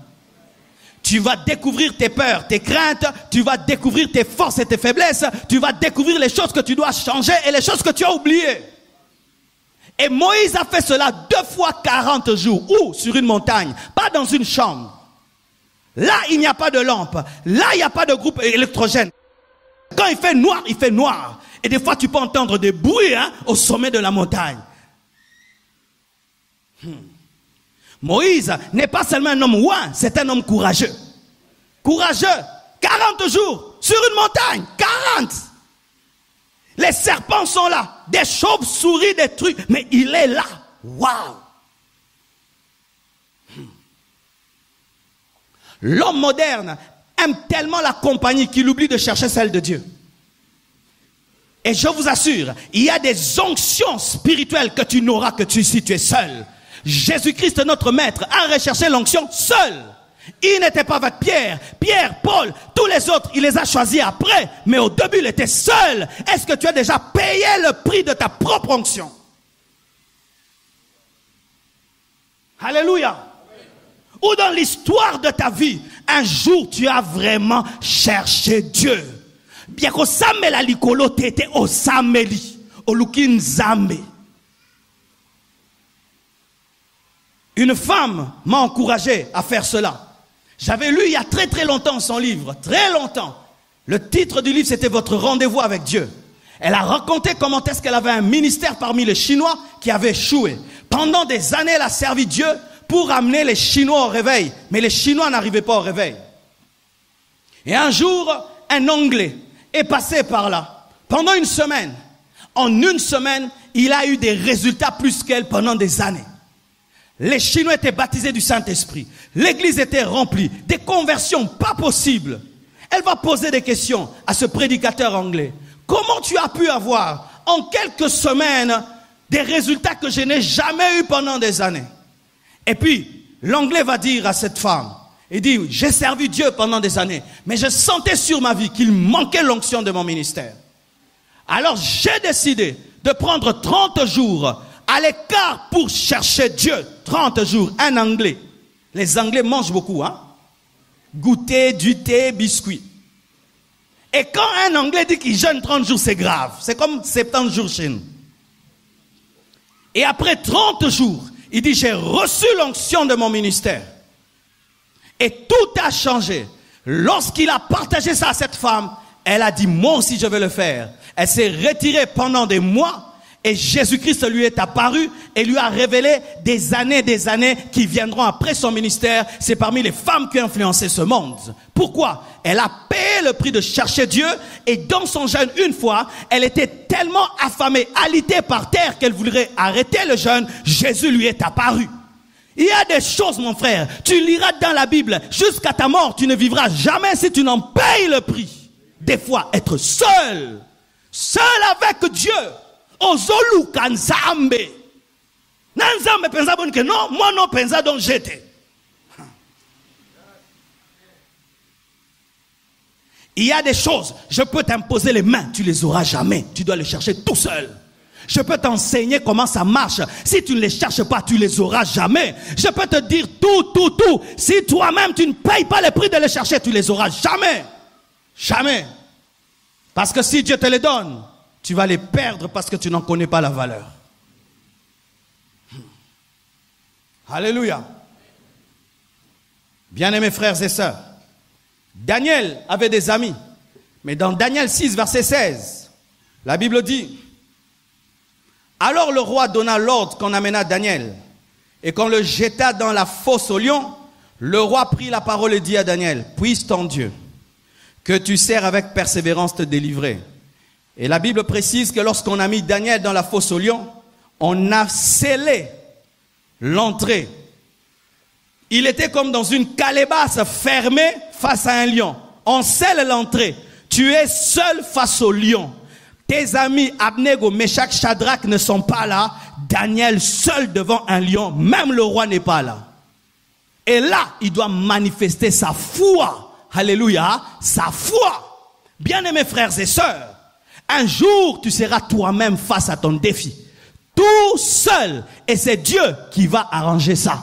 Tu vas découvrir tes peurs, tes craintes, tu vas découvrir tes forces et tes faiblesses, tu vas découvrir les choses que tu dois changer et les choses que tu as oubliées. Et Moïse a fait cela 2 fois 40 jours. Où? Sur une montagne, pas dans une chambre. Là, il n'y a pas de lampe. Là, il n'y a pas de groupe électrogène. Quand il fait noir, il fait noir. Et des fois, tu peux entendre des bruits au sommet de la montagne. Moïse n'est pas seulement un homme ouin, c'est un homme courageux. Courageux. 40 jours sur une montagne. 40. Les serpents sont là. Des chauves-souris, des trucs. Mais il est là. Waouh. L'homme moderne aime tellement la compagnie qu'il oublie de chercher celle de Dieu. Et je vous assure, il y a des onctions spirituelles que tu n'auras que si tu es seul. Jésus-Christ, notre maître, a recherché l'onction seul. Il n'était pas avec Pierre, Paul, tous les autres, il les a choisis après. Mais au début, il était seul. Est-ce que tu as déjà payé le prix de ta propre onction? Alléluia. Ou dans l'histoire de ta vie, un jour tu as vraiment cherché Dieu. Bien qu'au samela likolo tete au sameli, au lukin zambe. Une femme m'a encouragé à faire cela. J'avais lu il y a très très longtemps son livre, très longtemps. Le titre du livre c'était Votre rendez-vous avec Dieu. Elle a raconté comment est-ce qu'elle avait un ministère parmi les Chinois qui avait échoué. Pendant des années, elle a servi Dieu pour amener les Chinois au réveil. Mais les Chinois n'arrivaient pas au réveil. Et un jour, un Anglais est passé par là. Pendant une semaine. En une semaine, il a eu des résultats plus qu'elle pendant des années. Les Chinois étaient baptisés du Saint-Esprit. L'église était remplie. Des conversions pas possibles. Elle va poser des questions à ce prédicateur anglais. Comment tu as pu avoir en quelques semaines des résultats que je n'ai jamais eu pendant des années? Et puis, l'anglais va dire à cette femme, il dit, j'ai servi Dieu pendant des années, mais je sentais sur ma vie qu'il manquait l'onction de mon ministère. Alors j'ai décidé de prendre 30 jours à l'écart pour chercher Dieu. 30 jours, un anglais. Les Anglais mangent beaucoup, hein? Goûter, du thé, biscuits. Et quand un Anglais dit qu'il jeûne 30 jours, c'est grave. C'est comme 70 jours chez nous. Et après 30 jours, il dit, j'ai reçu l'onction de mon ministère. Et tout a changé. Lorsqu'il a partagé ça à cette femme, elle a dit, moi aussi je vais le faire. Elle s'est retirée pendant des mois. Et Jésus-Christ lui est apparu et lui a révélé des années qui viendront après son ministère. C'est parmi les femmes qui ont influencé ce monde. Pourquoi? Elle a payé le prix de chercher Dieu et dans son jeûne, une fois, elle était tellement affamée, alitée par terre qu'elle voudrait arrêter le jeûne. Jésus lui est apparu. Il y a des choses, mon frère, tu liras dans la Bible, jusqu'à ta mort, tu ne vivras jamais si tu n'en payes le prix. Des fois, être seul avec Dieu. Ozolu kanzambe. Nanzambe pensa bon que non, moi non pensa donc j'étais. Il y a des choses, je peux t'imposer les mains, tu les auras jamais. Tu dois les chercher tout seul. Je peux t'enseigner comment ça marche. Si tu ne les cherches pas, tu les auras jamais. Je peux te dire tout. Si toi-même tu ne payes pas le prix de les chercher, tu les auras jamais. Jamais. Parce que si Dieu te les donne, tu vas les perdre parce que tu n'en connais pas la valeur. Alléluia. Bien-aimés frères et sœurs, Daniel avait des amis. Mais dans Daniel 6, verset 16, la Bible dit, alors le roi donna l'ordre qu'on amena Daniel. Et qu'on le jeta dans la fosse au lion, le roi prit la parole et dit à Daniel, puisse ton Dieu, que tu sers avec persévérance te délivrer. Et la Bible précise que lorsqu'on a mis Daniel dans la fosse au lion, on a scellé l'entrée. Il était comme dans une calebasse fermée face à un lion. On scelle l'entrée. Tu es seul face au lion. Tes amis Abnego, Meshach, Shadrach ne sont pas là. Daniel seul devant un lion. Même le roi n'est pas là. Et là, il doit manifester sa foi. Alléluia. Sa foi. Bien-aimés frères et sœurs, un jour, tu seras toi-même face à ton défi. Tout seul. Et c'est Dieu qui va arranger ça.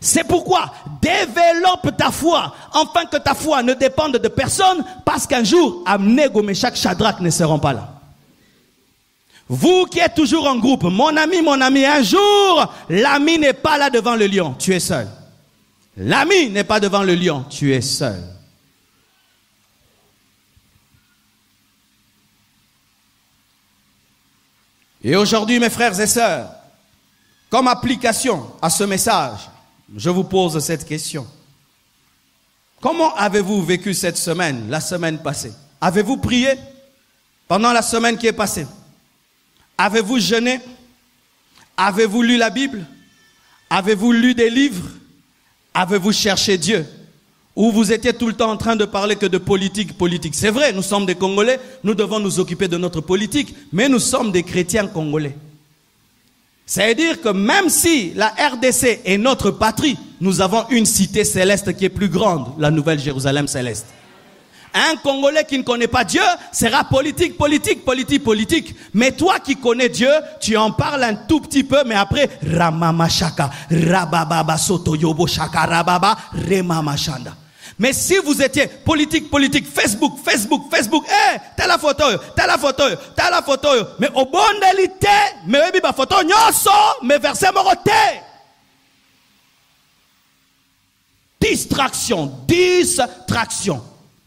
C'est pourquoi développe ta foi, afin que ta foi ne dépende de personne, parce qu'un jour, Abnego, Meshach, Shadrach ne seront pas là. Vous qui êtes toujours en groupe, mon ami, un jour, l'ami n'est pas là devant le lion, tu es seul. L'ami n'est pas devant le lion, tu es seul. Et aujourd'hui, mes frères et sœurs, comme application à ce message, je vous pose cette question. Comment avez-vous vécu cette semaine, la semaine passée? Avez-vous prié pendant la semaine qui est passée? Avez-vous jeûné? Avez-vous lu la Bible? Avez-vous lu des livres? Avez-vous cherché Dieu? Ou vous étiez tout le temps en train de parler que de politique, politique? C'est vrai, nous sommes des Congolais, nous devons nous occuper de notre politique, mais nous sommes des chrétiens congolais. C'est-à-dire que même si la RDC est notre patrie, nous avons une cité céleste qui est plus grande, la Nouvelle Jérusalem céleste. Un Congolais qui ne connaît pas Dieu sera politique, politique, politique, politique. Mais toi qui connais Dieu, tu en parles un tout petit peu, mais après, Ramama Shaka, Rababa Soto Yobo Shaka, Rababa, Remama Shanda. Mais si vous étiez politique, politique, Facebook, Facebook, Facebook, t'as la photo, t'as la photo, t'as la photo, mais au bon d'élité, mais oui, ma photo, nyoso, mais verset moroté. Distraction, distraction.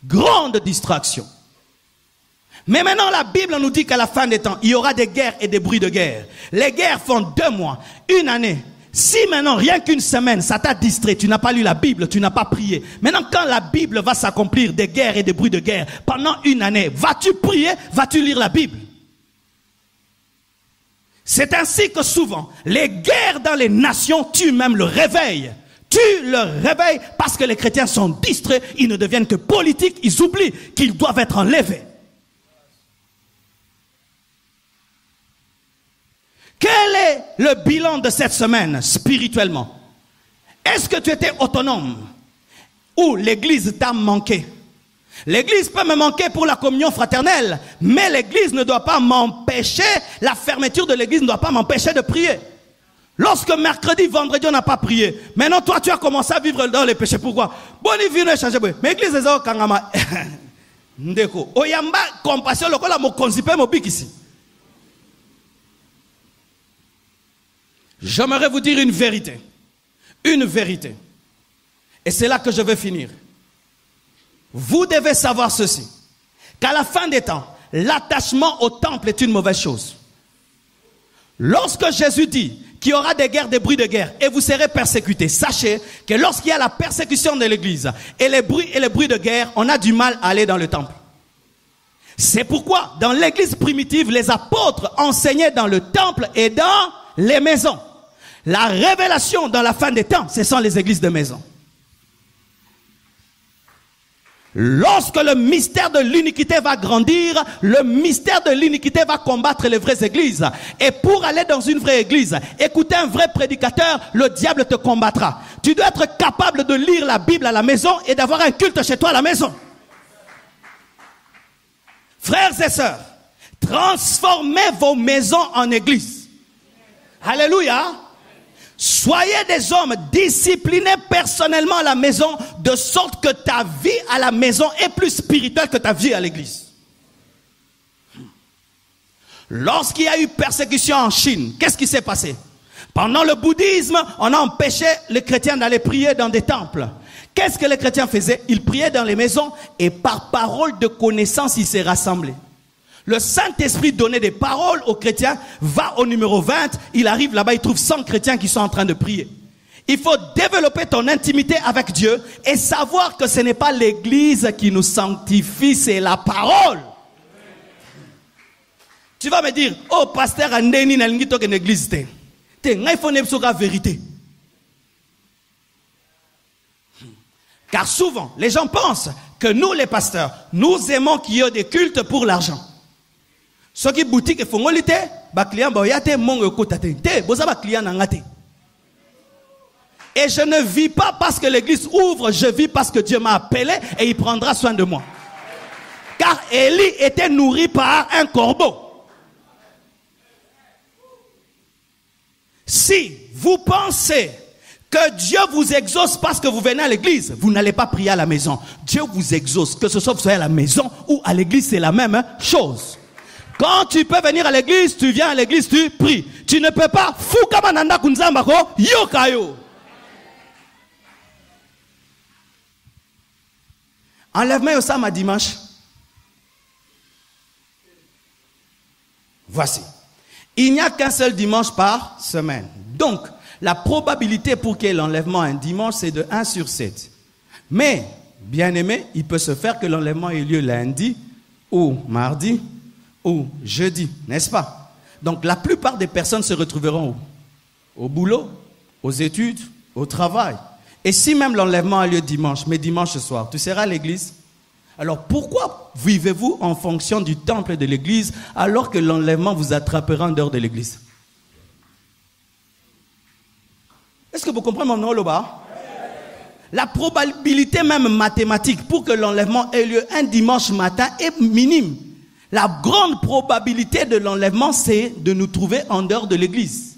Grande distraction. Mais maintenant, la Bible nous dit qu'à la fin des temps, il y aura des guerres et des bruits de guerre. Les guerres font 2 mois, 1 année. Si maintenant, rien qu'une semaine, ça t'a distrait, tu n'as pas lu la Bible, tu n'as pas prié. Maintenant, quand la Bible va s'accomplir, des guerres et des bruits de guerre, pendant 1 année, vas-tu prier, vas-tu lire la Bible? C'est ainsi que souvent, les guerres dans les nations tuent même le réveil. Tu le réveilles parce que les chrétiens sont distraits, ils ne deviennent que politiques, ils oublient qu'ils doivent être enlevés. Quel est le bilan de cette semaine spirituellement? Est-ce que tu étais autonome ou l'église t'a manqué? L'église peut me manquer pour la communion fraternelle, mais l'église ne doit pas m'empêcher, la fermeture de l'église ne doit pas m'empêcher de prier. Lorsque mercredi, vendredi, on n'a pas prié. Maintenant, toi, tu as commencé à vivre dans les péchés. Pourquoi? Bon, il vient changer. Mais l'église est kangama. Ndeko. Oyamba compassion le kola mo konzipe mo bikisi. J'aimerais vous dire une vérité. Une vérité. Et c'est là que je vais finir. Vous devez savoir ceci. Qu'à la fin des temps, l'attachement au temple est une mauvaise chose. Lorsque Jésus dit qu'il y aura des guerres, des bruits de guerre, et vous serez persécutés, sachez que lorsqu'il y a la persécution de l'église, et les bruits de guerre, on a du mal à aller dans le temple. C'est pourquoi, dans l'église primitive, les apôtres enseignaient dans le temple et dans les maisons. La révélation dans la fin des temps, ce sont les églises de maison. Lorsque le mystère de l'iniquité va grandir, le mystère de l'iniquité va combattre les vraies églises. Et pour aller dans une vraie église, écouter un vrai prédicateur, le diable te combattra. Tu dois être capable de lire la Bible à la maison et d'avoir un culte chez toi à la maison. Frères et sœurs, transformez vos maisons en église. Alléluia. Soyez des hommes disciplinés personnellement à la maison, de sorte que ta vie à la maison est plus spirituelle que ta vie à l'église. Lorsqu'il y a eu persécution en Chine, qu'est-ce qui s'est passé? Pendant le bouddhisme, on a empêché les chrétiens d'aller prier dans des temples. Qu'est-ce que les chrétiens faisaient? Ils priaient dans les maisons et par parole de connaissance, ils s'est rassemblés. Le Saint-Esprit donnait des paroles aux chrétiens, va au numéro 20, il arrive là-bas, il trouve 100 chrétiens qui sont en train de prier. Il faut développer ton intimité avec Dieu et savoir que ce n'est pas l'église qui nous sanctifie, c'est la parole. Tu vas me dire, oh pasteur, andeni na lingi toke l'église te. Te ngai faut ne soka vérité. Car souvent, les gens pensent que nous les pasteurs, nous aimons qu'il y ait des cultes pour l'argent. Ce qui boutique fongolite, ba client ba yate mongo kotate te, boza ba client nangate. Et je ne vis pas parce que l'église ouvre, je vis parce que Dieu m'a appelé et il prendra soin de moi. Car Élie était nourri par un corbeau. Si vous pensez que Dieu vous exauce parce que vous venez à l'église, vous n'allez pas prier à la maison. Dieu vous exauce, que ce soit vous soyez à la maison ou à l'église, c'est la même chose. Quand tu peux venir à l'église, tu viens à l'église, tu pries. Tu ne peux pas fukamananda kunzambako yokayo. Enlève-moi au sama dimanche. Voici. Il n'y a qu'un seul dimanche par semaine. Donc, la probabilité pour qu'il y ait l'enlèvement un dimanche, c'est de 1 sur 7. Mais, bien-aimé, il peut se faire que l'enlèvement ait lieu lundi ou mardi ou jeudi, n'est-ce pas? Donc la plupart des personnes se retrouveront où? Au boulot, aux études, au travail. Et si même l'enlèvement a lieu dimanche, mais dimanche soir, tu seras à l'église? Alors pourquoi vivez-vous en fonction du temple de l'église alors que l'enlèvement vous attrapera en dehors de l'église? Est-ce que vous comprenez mon nom là-bas? La probabilité même mathématique pour que l'enlèvement ait lieu un dimanche matin est minime. La grande probabilité de l'enlèvement, c'est de nous trouver en dehors de l'église.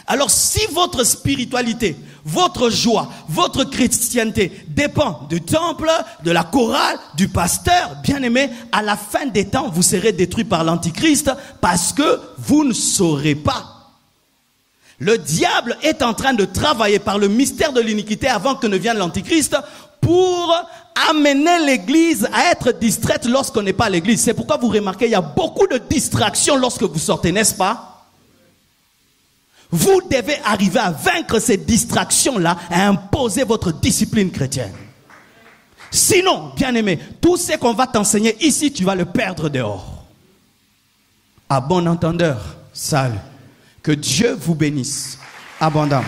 Alors si votre spiritualité, votre joie, votre chrétienté dépend du temple, de la chorale, du pasteur, bien aimé, à la fin des temps, vous serez détruit par l'antichrist parce que vous ne saurez pas. Le diable est en train de travailler par le mystère de l'iniquité avant que ne vienne l'antichrist pour amener l'église à être distraite lorsqu'on n'est pas à l'église. C'est pourquoi vous remarquez, il y a beaucoup de distractions lorsque vous sortez, n'est-ce pas? Vous devez arriver à vaincre ces distractions-là et à imposer votre discipline chrétienne. Sinon, bien aimé, tout ce qu'on va t'enseigner ici, tu vas le perdre dehors. À bon entendeur, salut. Que Dieu vous bénisse abondamment.